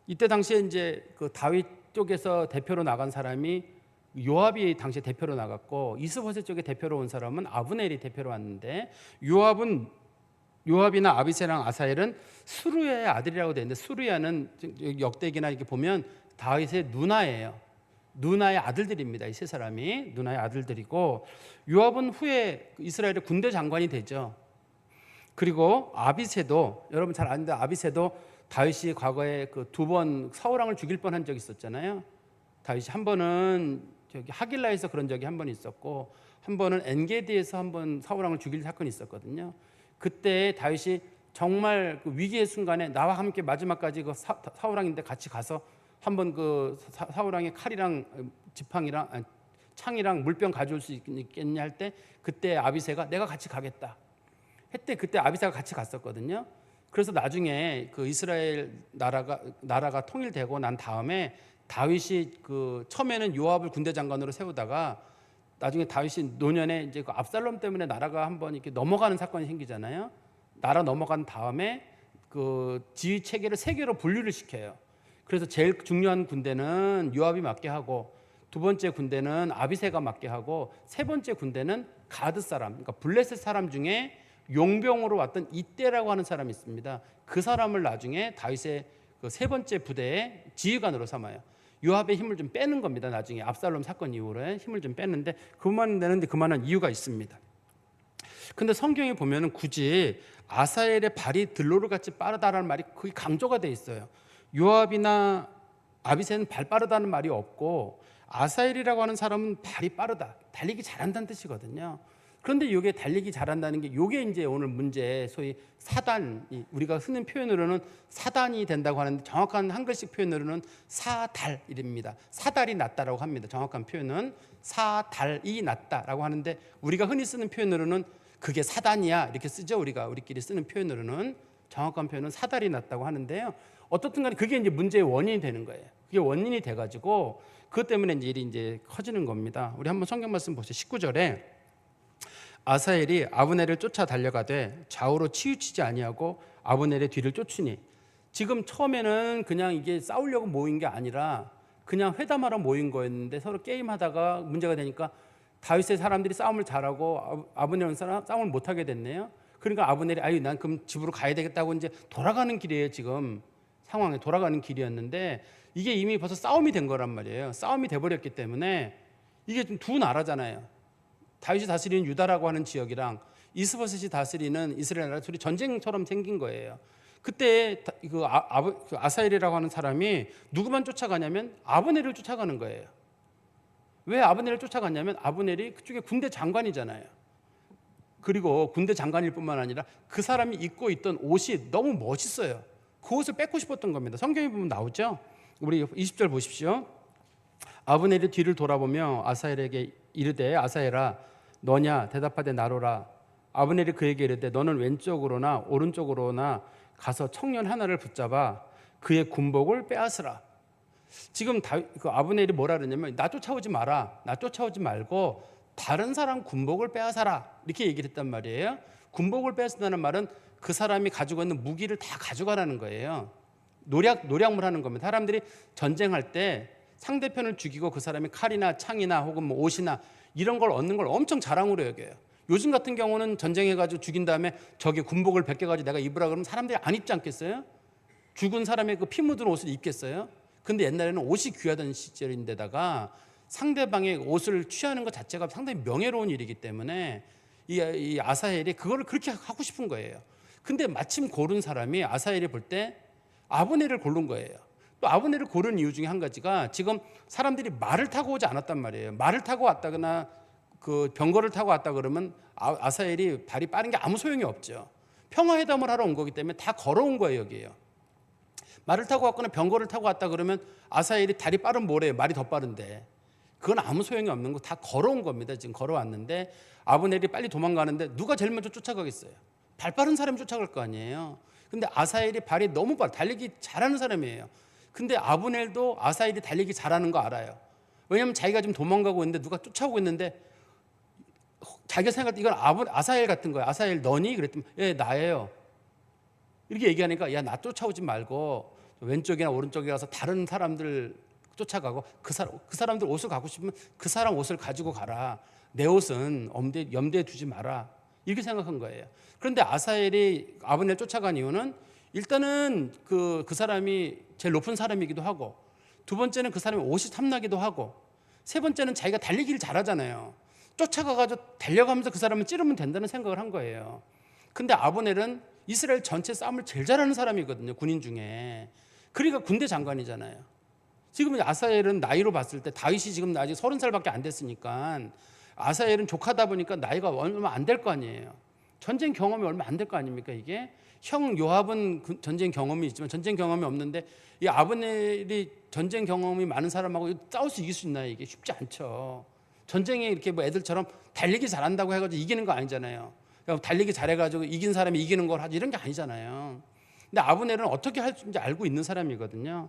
이때 당시에 이제 그 다윗 쪽에서 대표로 나간 사람이 요압이 당시에 대표로 나갔고 이스보셋 쪽에 대표로 온 사람은 아브넬이 대표로 왔는데 요압이나 아비새랑 아사엘은 수루야의 아들이라고 되어 있는데 수루야는 역대기나 이렇게 보면 다윗의 누나예요. 누나의 아들들입니다. 이 세 사람이 누나의 아들들이고 요압은 후에 이스라엘의 군대 장관이 되죠. 그리고 아비새도 여러분 잘 아는데 아비새도 다윗이 과거에 그 두 번 사울왕을 죽일 뻔한 적이 있었잖아요. 다윗이 한 번은 저기 하길라에서 그런 적이 한 번 있었고 한 번은 엔게디에서 한 번 사울왕을 죽일 사건이 있었거든요. 그때 다윗이 정말 그 위기의 순간에 나와 함께 마지막까지 그 사울왕인데 같이 가서 한번 그 사울왕의 칼이랑 지팡이랑 창이랑 물병 가져올 수 있겠냐 할 때 그때 아비새가 내가 같이 가겠다 했대. 그때 아비새가 같이 갔었거든요. 그래서 나중에 그 이스라엘 나라가 통일되고 난 다음에 다윗이 그 처음에는 요압을 군대 장관으로 세우다가 나중에 다윗이 노년에 이제 그 압살롬 때문에 나라가 한번 이렇게 넘어가는 사건이 생기잖아요. 나라 넘어간 다음에 그 지휘 체계를 세 개로 분류를 시켜요. 그래서 제일 중요한 군대는 요압이 맡게 하고 두 번째 군대는 아비새가 맡게 하고 세 번째 군대는 가드 사람, 그러니까 블레셋 사람 중에 용병으로 왔던 이때라고 하는 사람이 있습니다. 그 사람을 나중에 다윗의 그 세 번째 부대의 지휘관으로 삼아요. 요압의 힘을 좀 빼는 겁니다. 나중에 압살롬 사건 이후로 힘을 좀 빼는데 그만내는데 그만한 이유가 있습니다. 근데 성경에 보면은 굳이 아사엘의 발이 들로르 같이 빠르다라는 말이 거의 강조가 돼 있어요. 요압이나 아비새는 발 빠르다는 말이 없고 아사엘이라고 하는 사람은 발이 빠르다, 달리기 잘한다는 뜻이거든요. 그런데 이게 달리기 잘한다는 게 이게 이제 오늘 문제, 소위 사단, 우리가 쓰는 표현으로는 사단이 된다고 하는데 정확한 한글식 표현으로는 사달입니다. 사달이 낫다라고 합니다. 정확한 표현은 사달이 낫다라고 하는데 우리가 흔히 쓰는 표현으로는 그게 사단이야 이렇게 쓰죠. 우리끼리 쓰는 표현으로는 정확한 표현은 사달이 낫다고 하는데요. 어떻든 간에 그게 이제 문제의 원인이 되는 거예요. 그게 원인이 돼가지고 그것 때문에 이제 일이 이제 커지는 겁니다. 우리 한번 성경 말씀 보세요. 19절에 아사엘이 아브넬을 쫓아 달려가되 좌우로 치우치지 아니하고 아브넬의 뒤를 쫓으니, 지금 처음에는 그냥 이게 싸우려고 모인 게 아니라 그냥 회담하러 모인 거였는데 서로 게임하다가 문제가 되니까 다윗의 사람들이 싸움을 잘하고 아브넬은 싸움을 못하게 됐네요. 그러니까 아브넬이 아유 난 그럼 집으로 가야 되겠다고 이제 돌아가는 길이에요. 지금 상황에 돌아가는 길이었는데 이게 이미 벌써 싸움이 된 거란 말이에요. 싸움이 돼버렸기 때문에 이게 좀 두 나라잖아요. 다윗이 다스리는 유다라고 하는 지역이랑 이스보셋이 다스리는 이스라엘 나라 둘이 전쟁처럼 생긴 거예요. 그때 그 아사엘이라고 하는 사람이 누구만 쫓아가냐면 아브넬을 쫓아가는 거예요. 왜 아브넬을 쫓아갔냐면 아브넬이 그쪽에 군대 장관이잖아요. 그리고 군대 장관일 뿐만 아니라 그 사람이 입고 있던 옷이 너무 멋있어요. 그 옷을 뺏고 싶었던 겁니다. 성경에 보면 나오죠. 우리 20절 보십시오. 아브넬이 뒤를 돌아보며 아사엘에게 이르되 아사엘아 너냐 대답하되 나로라. 아브넬이 그에게 이르되 너는 왼쪽으로나 오른쪽으로나 가서 청년 하나를 붙잡아 그의 군복을 빼앗으라. 지금 그 아브넬이 뭐라 그러냐면 나 쫓아오지 마라. 나 쫓아오지 말고 다른 사람 군복을 빼앗아라. 이렇게 얘기를 했단 말이에요. 군복을 빼앗는다는 말은 그 사람이 가지고 있는 무기를 다 가져가라는 거예요. 노략물 하는 겁니다. 사람들이 전쟁할 때 상대편을 죽이고 그 사람이 칼이나 창이나 혹은 뭐 옷이나 이런 걸 얻는 걸 엄청 자랑으로 여겨요. 요즘 같은 경우는 전쟁해가지고 죽인 다음에 저기 군복을 벗겨가지고 내가 입으라 그러면 사람들이 안 입지 않겠어요? 죽은 사람의 그 피 묻은 옷을 입겠어요? 근데 옛날에는 옷이 귀하던 시절인데다가 상대방의 옷을 취하는 것 자체가 상당히 명예로운 일이기 때문에 이 아사엘이 그거를 그렇게 하고 싶은 거예요. 근데 마침 고른 사람이 아사엘이 볼 때 아브넬을 고른 거예요. 또 아브넬을 고른 이유 중에 한 가지가 지금 사람들이 말을 타고 오지 않았단 말이에요. 말을 타고 왔다거나 그 병거를 타고 왔다 그러면 아사엘이 발이 빠른 게 아무 소용이 없죠. 평화회담을 하러 온 거기 때문에 다 걸어온 거예요. 여기에요. 말을 타고 왔거나 병거를 타고 왔다 그러면 아사엘이 다리 빠른 뭐래요. 말이 더 빠른데 그건 아무 소용이 없는 거 다 걸어온 겁니다. 지금 걸어왔는데 아브넬이 빨리 도망가는데 누가 제일 먼저 쫓아가겠어요? 발 빠른 사람이 쫓아갈 거 아니에요. 근데 아사엘이 발이 너무 빠르 달리기 잘하는 사람이에요. 근데 아브넬도 아사엘이 달리기 잘하는 거 알아요. 왜냐하면 자기가 지금 도망가고 있는데 누가 쫓아오고 있는데 자기가 생각할 때 이건 아사엘 같은 거예요. 아사엘 너니? 그랬더니 예 나예요. 이렇게 얘기하니까 야 나 쫓아오지 말고 왼쪽이나 오른쪽에 가서 다른 사람들 쫓아가고 그 사람들 옷을 갖고 싶으면 그 사람 옷을 가지고 가라. 내 옷은 염두에 두지 마라. 이렇게 생각한 거예요. 그런데 아사엘이 아브넬 쫓아간 이유는 일단은 그 사람이 제일 높은 사람이기도 하고 두 번째는 그 사람의 옷이 탐나기도 하고 세 번째는 자기가 달리기를 잘하잖아요. 쫓아가가지고 달려가면서 그 사람을 찌르면 된다는 생각을 한 거예요. 근데 아브넬은 이스라엘 전체 싸움을 제일 잘하는 사람이거든요. 군인 중에. 그러니까 군대 장관이잖아요. 지금 아사엘은 나이로 봤을 때 다윗이 지금 아직 30살밖에 안 됐으니까 아사엘은 조카다 보니까 나이가 얼마 안 될 거 아니에요. 전쟁 경험이 얼마 안 될 거 아닙니까 이게? 형 요압은 전쟁 경험이 있지만 전쟁 경험이 없는데 이 아브넬이 전쟁 경험이 많은 사람하고 싸워서 이길 수 있나요? 이게 쉽지 않죠. 전쟁에 이렇게 뭐 애들처럼 달리기 잘한다고 해가지고 이기는 거 아니잖아요. 달리기 잘해가지고 이긴 사람이 이기는 걸 하지 이런 게 아니잖아요. 근데 아브넬은 어떻게 할 수 있는지 알고 있는 사람이거든요.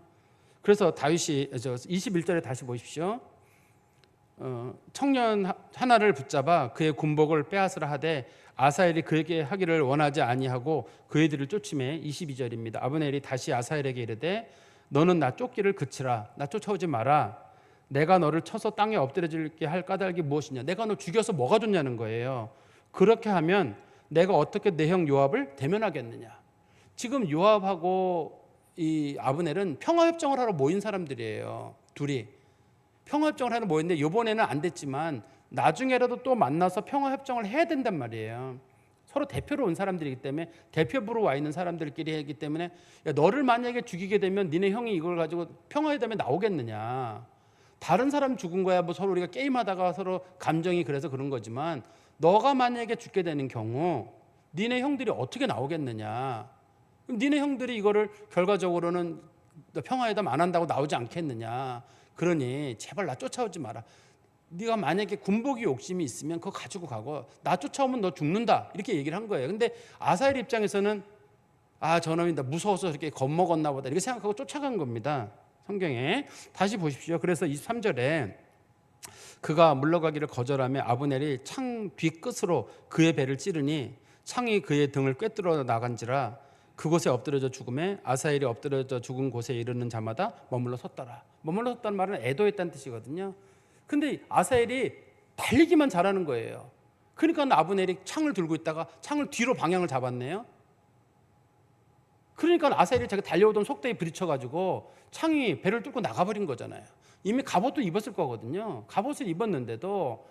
그래서 다윗이 21절에 다시 보십시오. 청년 하나를 붙잡아 그의 군복을 빼앗으라 하되 아사엘이 그에게 하기를 원하지 아니하고 그의 뒤를 쫓음에 22절입니다. 아브넬이 다시 아사엘에게 이르되 너는 나 쫓기를 그치라. 나 쫓아오지 마라. 내가 너를 쳐서 땅에 엎드려질게 할 까닭이 무엇이냐. 내가 너 죽여서 뭐가 좋냐는 거예요. 그렇게 하면 내가 어떻게 내 형 요압을 대면하겠느냐. 지금 요압하고 이 아브넬은 평화협정을 하러 모인 사람들이에요. 둘이 평화협정을 하러 모였는데 이번에는 안 됐지만 나중에라도 또 만나서 평화협정을 해야 된단 말이에요. 서로 대표로 온 사람들이기 때문에 대표부로 와 있는 사람들끼리 하기 때문에 야, 너를 만약에 죽이게 되면 니네 형이 이걸 가지고 평화회담에 나오겠느냐. 다른 사람 죽은 거야 뭐 서로 우리가 게임하다가 서로 감정이 그래서 그런 거지만 너가 만약에 죽게 되는 경우 니네 형들이 어떻게 나오겠느냐. 그럼 니네 형들이 이거를 결과적으로는 평화회담 안 한다고 나오지 않겠느냐. 그러니 제발 나 쫓아오지 마라. 네가 만약에 군복이 욕심이 있으면 그거 가지고 가고 나 쫓아오면 너 죽는다. 이렇게 얘기를 한 거예요. 근데 아사엘 입장에서는 저놈이 나 무서워서 이렇게 겁먹었나 보다 이렇게 생각하고 쫓아간 겁니다. 성경에 다시 보십시오. 그래서 23절에 그가 물러가기를 거절하며 아브넬이 창 뒤끝으로 그의 배를 찌르니 창이 그의 등을 꿰뚫어 나간지라 그곳에 엎드려져 죽음에 아사엘이 엎드려져 죽은 곳에 이르는 자마다 머물러 섰더라. 머물러 섰다는 말은 애도했다는 뜻이거든요. 근데 아사엘이 달리기만 잘하는 거예요. 그러니까 아브넬이 창을 들고 있다가 창을 뒤로 방향을 잡았네요. 그러니까 아사엘이 자기가 달려오던 속도에 부딪혀가지고 창이 배를 뚫고 나가버린 거잖아요. 이미 갑옷도 입었을 거거든요. 갑옷을 입었는데도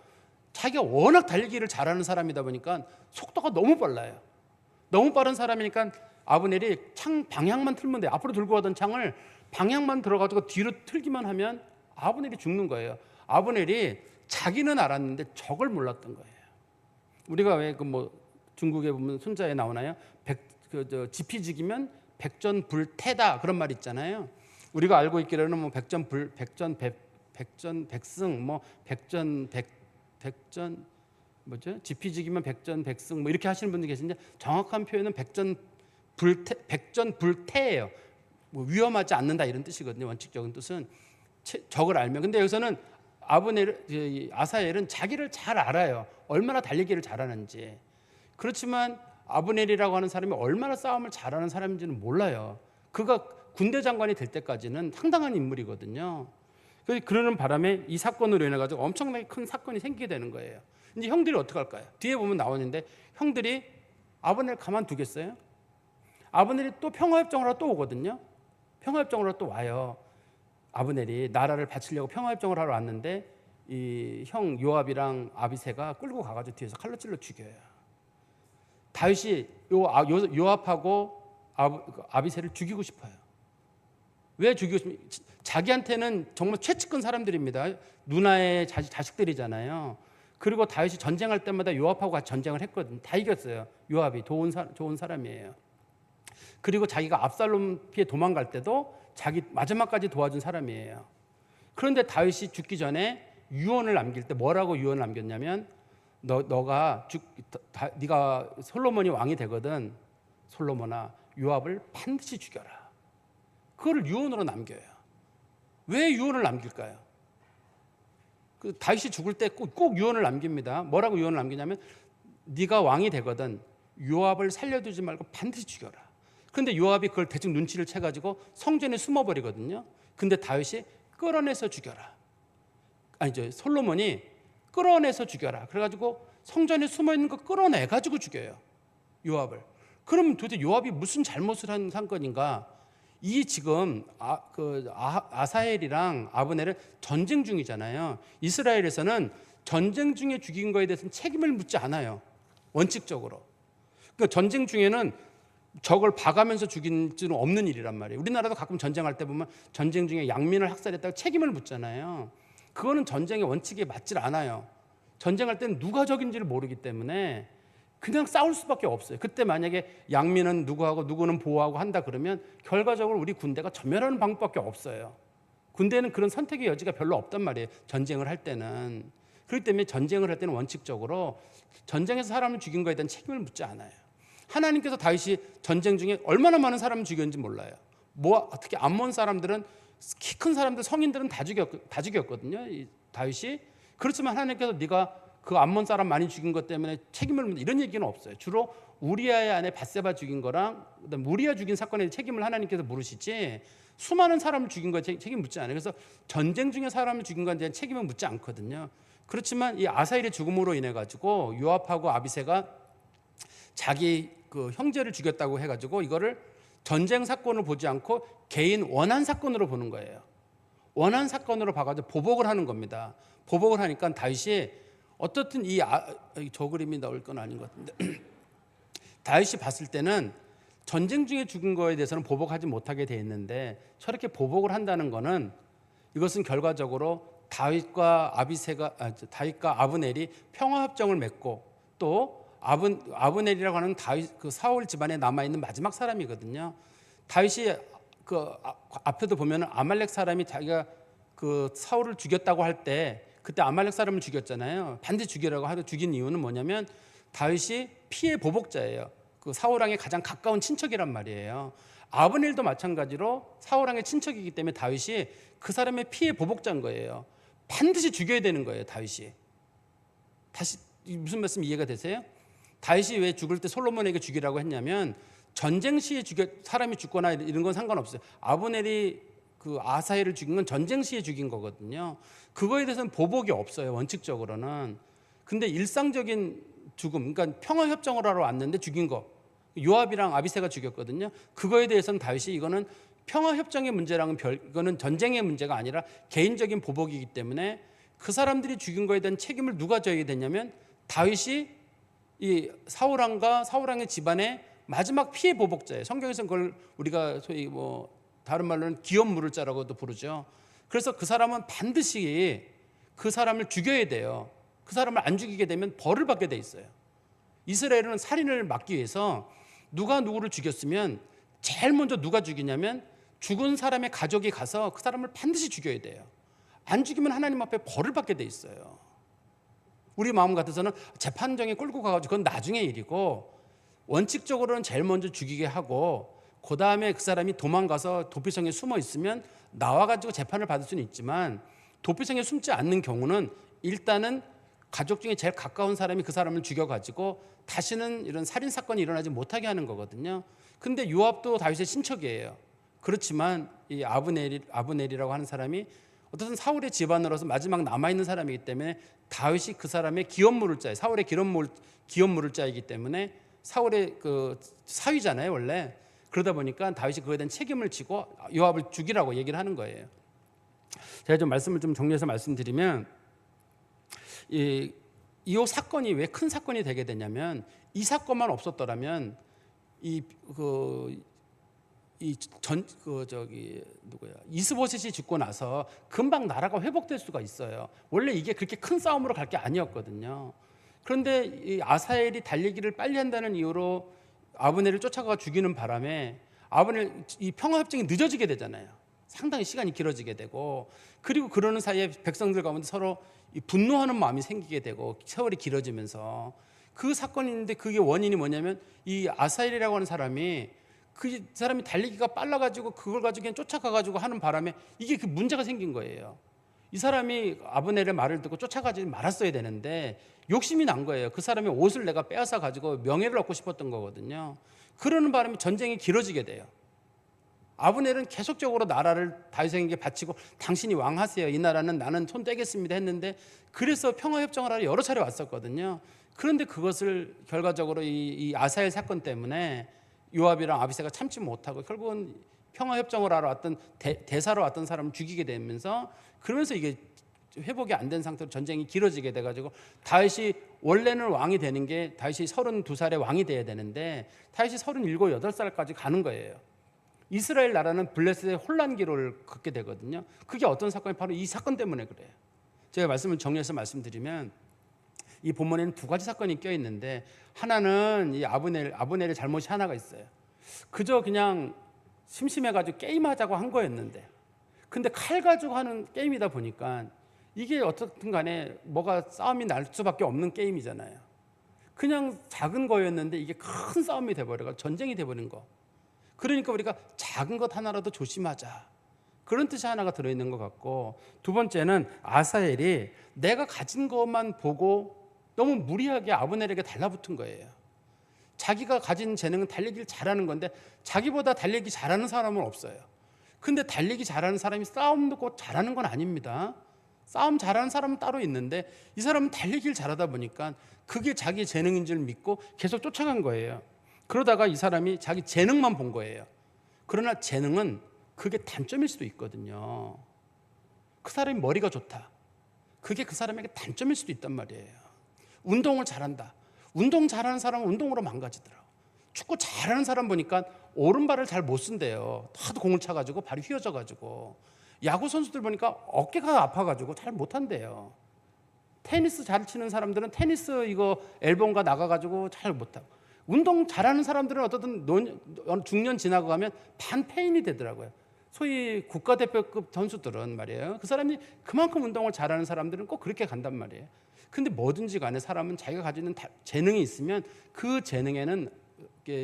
자기가 워낙 달리기를 잘하는 사람이다 보니까 속도가 너무 빨라요. 너무 빠른 사람이니까 아브넬이 창 방향만 틀면 돼요. 앞으로 들고 가던 창을 방향만 들어가지고 뒤로 틀기만 하면 아브넬이 죽는 거예요. 아브넬이 자기는 알았는데 적을 몰랐던 거예요. 우리가 왜 중국에 보면 순자에 나오나요? 지피지기면 백전불태다 그런 말 있잖아요. 우리가 알고 있기로는 백전백승 지피지기면 백전백승 이렇게 하시는 분들 계신데 정확한 표현은 백전불태예요. 위험하지 않는다 이런 뜻이거든요. 원칙적인 뜻은 적을 알면. 근데 여기서는 아사엘은 자기를 잘 알아요. 얼마나 달리기를 잘하는지. 그렇지만 아브넬이라고 하는 사람이 얼마나 싸움을 잘하는 사람인지는 몰라요. 그가 군대 장관이 될 때까지는 상당한 인물이거든요. 그러는 바람에 이 사건으로 인해 가지고 엄청나게 큰 사건이 생기게 되는 거예요. 이제 형들이 어떻게 할까요? 뒤에 보면 나오는데 형들이 아브넬 가만두겠어요? 아브넬이 또 평화협정을 하러 또 오거든요. 평화협정을 하러 또 와요. 아브넬이 나라를 바치려고 평화협정을 하러 왔는데 이 형 요압이랑 아비새가 끌고 가가지고 뒤에서 칼로 찔러 죽여요. 다윗이 요압하고 아비새를 죽이고 싶어요. 왜 죽이고 싶어요? 자기한테는 정말 최측근 사람들입니다. 누나의 자식들이잖아요. 그리고 다윗이 전쟁할 때마다 요압하고 같이 전쟁을 했거든요. 다 이겼어요. 요압이 좋은 사람이에요. 그리고 자기가 압살롬 피해 도망갈 때도 자기 마지막까지 도와준 사람이에요. 그런데 다윗이 죽기 전에 유언을 남길 때 뭐라고 유언을 남겼냐면 네가 솔로몬이 왕이 되거든. 솔로몬아 요압을 반드시 죽여라. 그거를 유언으로 남겨요. 왜 유언을 남길까요? 다윗이 죽을 때 꼭 유언을 남깁니다. 뭐라고 유언을 남기냐면 네가 왕이 되거든 요압을 살려두지 말고 반드시 죽여라. 그런데 요압이 그걸 대충 눈치를 채가지고 성전에 숨어버리거든요. 근데 다윗이 끌어내서 죽여라. 솔로몬이 끌어내서 죽여라. 그래가지고 성전에 숨어있는 거 끌어내가지고 죽여요. 요압을. 그럼 도대체 요압이 무슨 잘못을 한 사건인가? 이 지금 아사엘이랑 아브넬은 전쟁 중이잖아요. 이스라엘에서는 전쟁 중에 죽인 거에 대해서는 책임을 묻지 않아요. 원칙적으로. 그러니까 전쟁 중에는 적을 봐가면서 죽인 줄은 없는 일이란 말이에요. 우리나라도 가끔 전쟁할 때 보면 전쟁 중에 양민을 학살했다고 책임을 묻잖아요. 그거는 전쟁의 원칙에 맞질 않아요. 전쟁할 때는 누가 적인지를 모르기 때문에 그냥 싸울 수밖에 없어요. 그때 만약에 양민은 누구하고 누구는 보호하고 한다 그러면 결과적으로 우리 군대가 전멸하는 방법밖에 없어요. 군대는 그런 선택의 여지가 별로 없단 말이에요. 전쟁을 할 때는. 그렇기 때문에 전쟁을 할 때는 원칙적으로 전쟁에서 사람을 죽인 거에 대한 책임을 묻지 않아요. 하나님께서 다윗이 전쟁 중에 얼마나 많은 사람을 죽였는지 몰라요. 특히 암몬 사람들은 키 큰 사람들 성인들은 다 죽였거든요. 이 다윗이. 그렇지만 하나님께서 네가 그 암몬 사람 많이 죽인 것 때문에 책임을 묻는 이런 얘기는 없어요. 주로 우리아의 아내 밧세바 죽인 거랑 그다음 우리아 죽인 사건에 책임을 하나님께서 물으시지 수많은 사람을 죽인 거에 책임 묻지 않아요. 그래서 전쟁 중에 사람을 죽인 것에 대한 책임은 묻지 않거든요. 그렇지만 이 아사엘의 죽음으로 인해 가지고 요압하고 아비새가 자기 그 형제를 죽였다고 해가지고 이거를 전쟁 사건을 보지 않고 개인 원한 사건으로 보는 거예요. 원한 사건으로 봐가지고 보복을 하는 겁니다. 보복을 하니까 다윗이 어떻든 저 그림이 나올 건 아닌 것 같은데 다윗이 봤을 때는 전쟁 중에 죽은 거에 대해서는 보복하지 못하게 돼 있는데 저렇게 보복을 한다는 거는 이것은 결과적으로 다윗과 아브넬이 평화협정을 맺고 또 아브넬이라고 하는 다윗 그 사울 집안에 남아 있는 마지막 사람이거든요. 다윗이 앞에도 보면 아말렉 사람이 자기가 그 사울을 죽였다고 할 때 그때 아말렉 사람을 죽였잖아요. 반드시 죽이라고 하도 죽인 이유는 뭐냐면 다윗이 피의 보복자예요. 그 사울 왕의 가장 가까운 친척이란 말이에요. 아브넬도 마찬가지로 사울 왕의 친척이기 때문에 다윗이 그 사람의 피의 보복자인 거예요. 반드시 죽여야 되는 거예요, 다윗이. 다시 무슨 말씀 이해가 되세요? 다윗이 왜 죽을 때 솔로몬에게 죽이라고 했냐면 전쟁 시에 사람이 죽거나 이런 건 상관없어요. 아브넬이 그 아사헬을 죽인 건 전쟁 시에 죽인 거거든요. 그거에 대해서는 보복이 없어요, 원칙적으로는. 근데 일상적인 죽음, 그러니까 평화 협정을 하러 왔는데 죽인 거, 요압이랑 아비새가 죽였거든요. 그거에 대해서는 다윗이 이거는 평화 협정의 문제랑은 이거는 전쟁의 문제가 아니라 개인적인 보복이기 때문에 그 사람들이 죽인 거에 대한 책임을 누가 져야 되냐면 다윗이 이 사울 왕의 집안의 마지막 피해 보복자예요. 성경에서는 그걸 우리가 소위 다른 말로는 기업 물을 자라고도 부르죠. 그래서 그 사람은 반드시 그 사람을 죽여야 돼요. 그 사람을 안 죽이게 되면 벌을 받게 돼 있어요. 이스라엘은 살인을 막기 위해서 누가 누구를 죽였으면 제일 먼저 누가 죽이냐면 죽은 사람의 가족이 가서 그 사람을 반드시 죽여야 돼요. 안 죽이면 하나님 앞에 벌을 받게 돼 있어요. 우리 마음 같아서는 재판정에 끌고 가가지고 그건 나중의 일이고, 원칙적으로는 제일 먼저 죽이게 하고 그 다음에 그 사람이 도망가서 도피성에 숨어 있으면 나와가지고 재판을 받을 수는 있지만, 도피성에 숨지 않는 경우는 일단은 가족 중에 제일 가까운 사람이 그 사람을 죽여가지고 다시는 이런 살인사건이 일어나지 못하게 하는 거거든요. 근데 요압도 다윗의 친척이에요. 그렇지만 이 아브넬이라고 하는 사람이 어떤 사울의 집안으로서 마지막 남아있는 사람이기 때문에 다윗이 그 사람의 기업 물을 자예요. 사울의 기업 물을 자이기 때문에 사울의 그 사위잖아요, 원래. 그러다 보니까 다윗이 그거에 대한 책임을 지고 요압을 죽이라고 얘기를 하는 거예요. 제가 좀 말씀을 좀 정리해서 말씀드리면, 이 사건이 왜 큰 사건이 되게 되냐면, 이 사건만 없었더라면 이스보셋이 죽고 나서 금방 나라가 회복될 수가 있어요. 원래 이게 그렇게 큰 싸움으로 갈 게 아니었거든요. 그런데 이 아사엘이 달리기를 빨리 한다는 이유로 아브넬을 쫓아가 죽이는 바람에 이 평화협정이 늦어지게 되잖아요. 상당히 시간이 길어지게 되고, 그리고 그러는 사이에 백성들 가운데 서로 분노하는 마음이 생기게 되고 세월이 길어지면서 그 사건이 있는데, 그게 원인이 뭐냐면 이 아사엘이라고 하는 사람이 그 사람이 달리기가 빨라가지고 그걸 가지고 그냥 쫓아가가지고 하는 바람에 이게 그 문제가 생긴 거예요. 이 사람이 아브넬의 말을 듣고 쫓아가지 말았어야 되는데 욕심이 난 거예요. 그 사람의 옷을 내가 빼앗아 가지고 명예를 얻고 싶었던 거거든요. 그러는 바람에 전쟁이 길어지게 돼요. 아브넬은 계속적으로 나라를 다윗에게 바치고 당신이 왕하세요, 이 나라는 나는 손 떼겠습니다 했는데, 그래서 평화협정을 하러 여러 차례 왔었거든요. 그런데 그것을 결과적으로 이 아사엘 사건 때문에 요압이랑 아비새가 참지 못하고 결국은 평화협정을 하러 왔던 대사로 왔던 사람을 죽이게 되면서, 그러면서 이게 회복이 안 된 상태로 전쟁이 길어지게 돼가지고 다윗이 원래는 왕이 되는 게 다윗이 32살에 왕이 돼야 되는데 다윗이 37, 8살까지 가는 거예요. 이스라엘 나라는 블레셋의 혼란기로를 걷게 되거든요. 그게 어떤 사건이 바로 이 사건 때문에 그래요. 제가 말씀을 정리해서 말씀드리면, 이 본문에는 두 가지 사건이 껴 있는데, 하나는 이 아브넬의 잘못이 하나가 있어요. 그저 그냥 심심해가지고 게임하자고 한 거였는데, 근데 칼 가지고 하는 게임이다 보니까 이게 어떻든 간에 뭐가 싸움이 날 수밖에 없는 게임이잖아요. 그냥 작은 거였는데 이게 큰 싸움이 돼버려가 전쟁이 돼버린 거. 그러니까 우리가 작은 것 하나라도 조심하자, 그런 뜻이 하나가 들어있는 것 같고, 두 번째는 아사엘이 내가 가진 것만 보고 너무 무리하게 아브넬에게 달라붙은 거예요. 자기가 가진 재능은 달리기를 잘하는 건데 자기보다 달리기 잘하는 사람은 없어요. 근데 달리기 잘하는 사람이 싸움도 꼭 잘하는 건 아닙니다. 싸움 잘하는 사람은 따로 있는데 이 사람은 달리기를 잘하다 보니까 그게 자기 재능인 줄 믿고 계속 쫓아간 거예요. 그러다가 이 사람이 자기 재능만 본 거예요. 그러나 재능은 그게 단점일 수도 있거든요. 그 사람이 머리가 좋다, 그게 그 사람에게 단점일 수도 있단 말이에요. 운동을 잘한다, 운동 잘하는 사람은 운동으로 망가지더라고. 축구 잘하는 사람 보니까 오른발을 잘 못 쓴대요. 하도 공을 차가지고 발이 휘어져가지고. 야구 선수들 보니까 어깨가 아파가지고 잘 못한대요. 테니스 잘 치는 사람들은 테니스 이거 앨범가 나가가지고 잘 못하고, 운동 잘하는 사람들은 어떻든 중년 지나고 가면 반페인이 되더라고요. 소위 국가대표급 선수들은 말이에요. 그 사람이 그만큼 운동을 잘하는 사람들은 꼭 그렇게 간단 말이에요. 근데 뭐든지 간에 사람은 자기가 가지고 있는 재능이 있으면 그 재능에는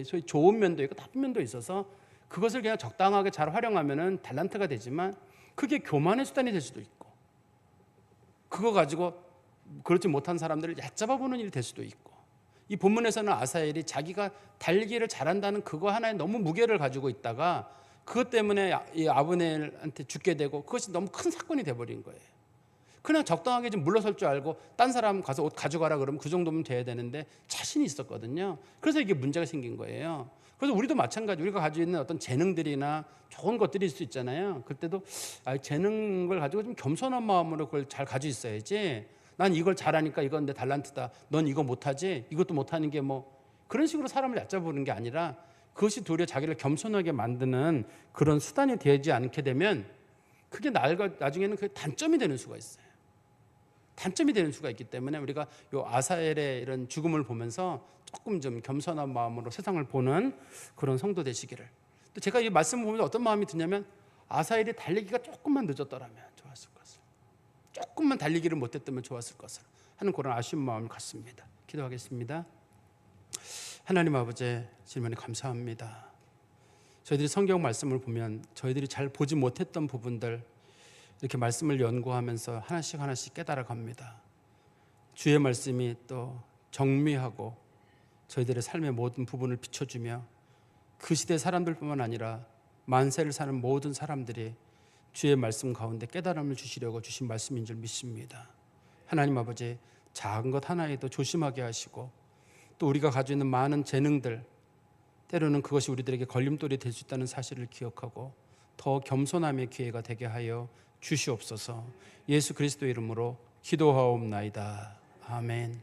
소위 좋은 면도 있고 나쁜 면도 있어서 그것을 그냥 적당하게 잘 활용하면은 달란트가 되지만 그게 교만의 수단이 될 수도 있고, 그거 가지고 그렇지 못한 사람들을 얕잡아 보는 일이 될 수도 있고, 이 본문에서는 아사엘이 자기가 달리기를 잘한다는 그거 하나에 너무 무게를 가지고 있다가 그것 때문에 이 아브넬한테 죽게 되고 그것이 너무 큰 사건이 돼버린 거예요. 그냥 적당하게 좀 물러설 줄 알고 딴 사람 가서 옷 가져가라 그러면 그 정도면 돼야 되는데 자신이 있었거든요. 그래서 이게 문제가 생긴 거예요. 그래서 우리도 마찬가지, 우리가 가지고 있는 어떤 재능들이나 좋은 것들이 있을 수 있잖아요. 그때도 재능을 가지고 좀 겸손한 마음으로 그걸 잘 가지고 있어야지, 난 이걸 잘하니까 이건 내 달란트다, 넌 이거 못하지, 이것도 못하는 게 뭐, 그런 식으로 사람을 얕잡아보는 게 아니라 그것이 도리어 자기를 겸손하게 만드는 그런 수단이 되지 않게 되면 그게 나중에는 그게 단점이 되는 수가 있어요. 단점이 되는 수가 있기 때문에 우리가 요 아사엘의 이런 죽음을 보면서 조금 좀 겸손한 마음으로 세상을 보는 그런 성도 되시기를. 또 제가 이 말씀을 보면서 어떤 마음이 드냐면, 아사엘이 달리기가 조금만 늦었더라면 좋았을 것을, 조금만 달리기를 못했다면 좋았을 것을 하는 그런 아쉬운 마음을 갖습니다. 기도하겠습니다. 하나님 아버지, 주님께 감사합니다. 저희들이 성경 말씀을 보면 저희들이 잘 보지 못했던 부분들 이렇게 말씀을 연구하면서 하나씩 하나씩 깨달아갑니다. 주의 말씀이 또 정미하고 저희들의 삶의 모든 부분을 비춰주며 그 시대 사람들뿐만 아니라 만세를 사는 모든 사람들이 주의 말씀 가운데 깨달음을 주시려고 주신 말씀인 줄 믿습니다. 하나님 아버지, 작은 것 하나에도 조심하게 하시고 또 우리가 가지고 있는 많은 재능들, 때로는 그것이 우리들에게 걸림돌이 될 수 있다는 사실을 기억하고 더 겸손함의 기회가 되게 하여 주시옵소서. 예수 그리스도 이름으로 기도하옵나이다. 아멘.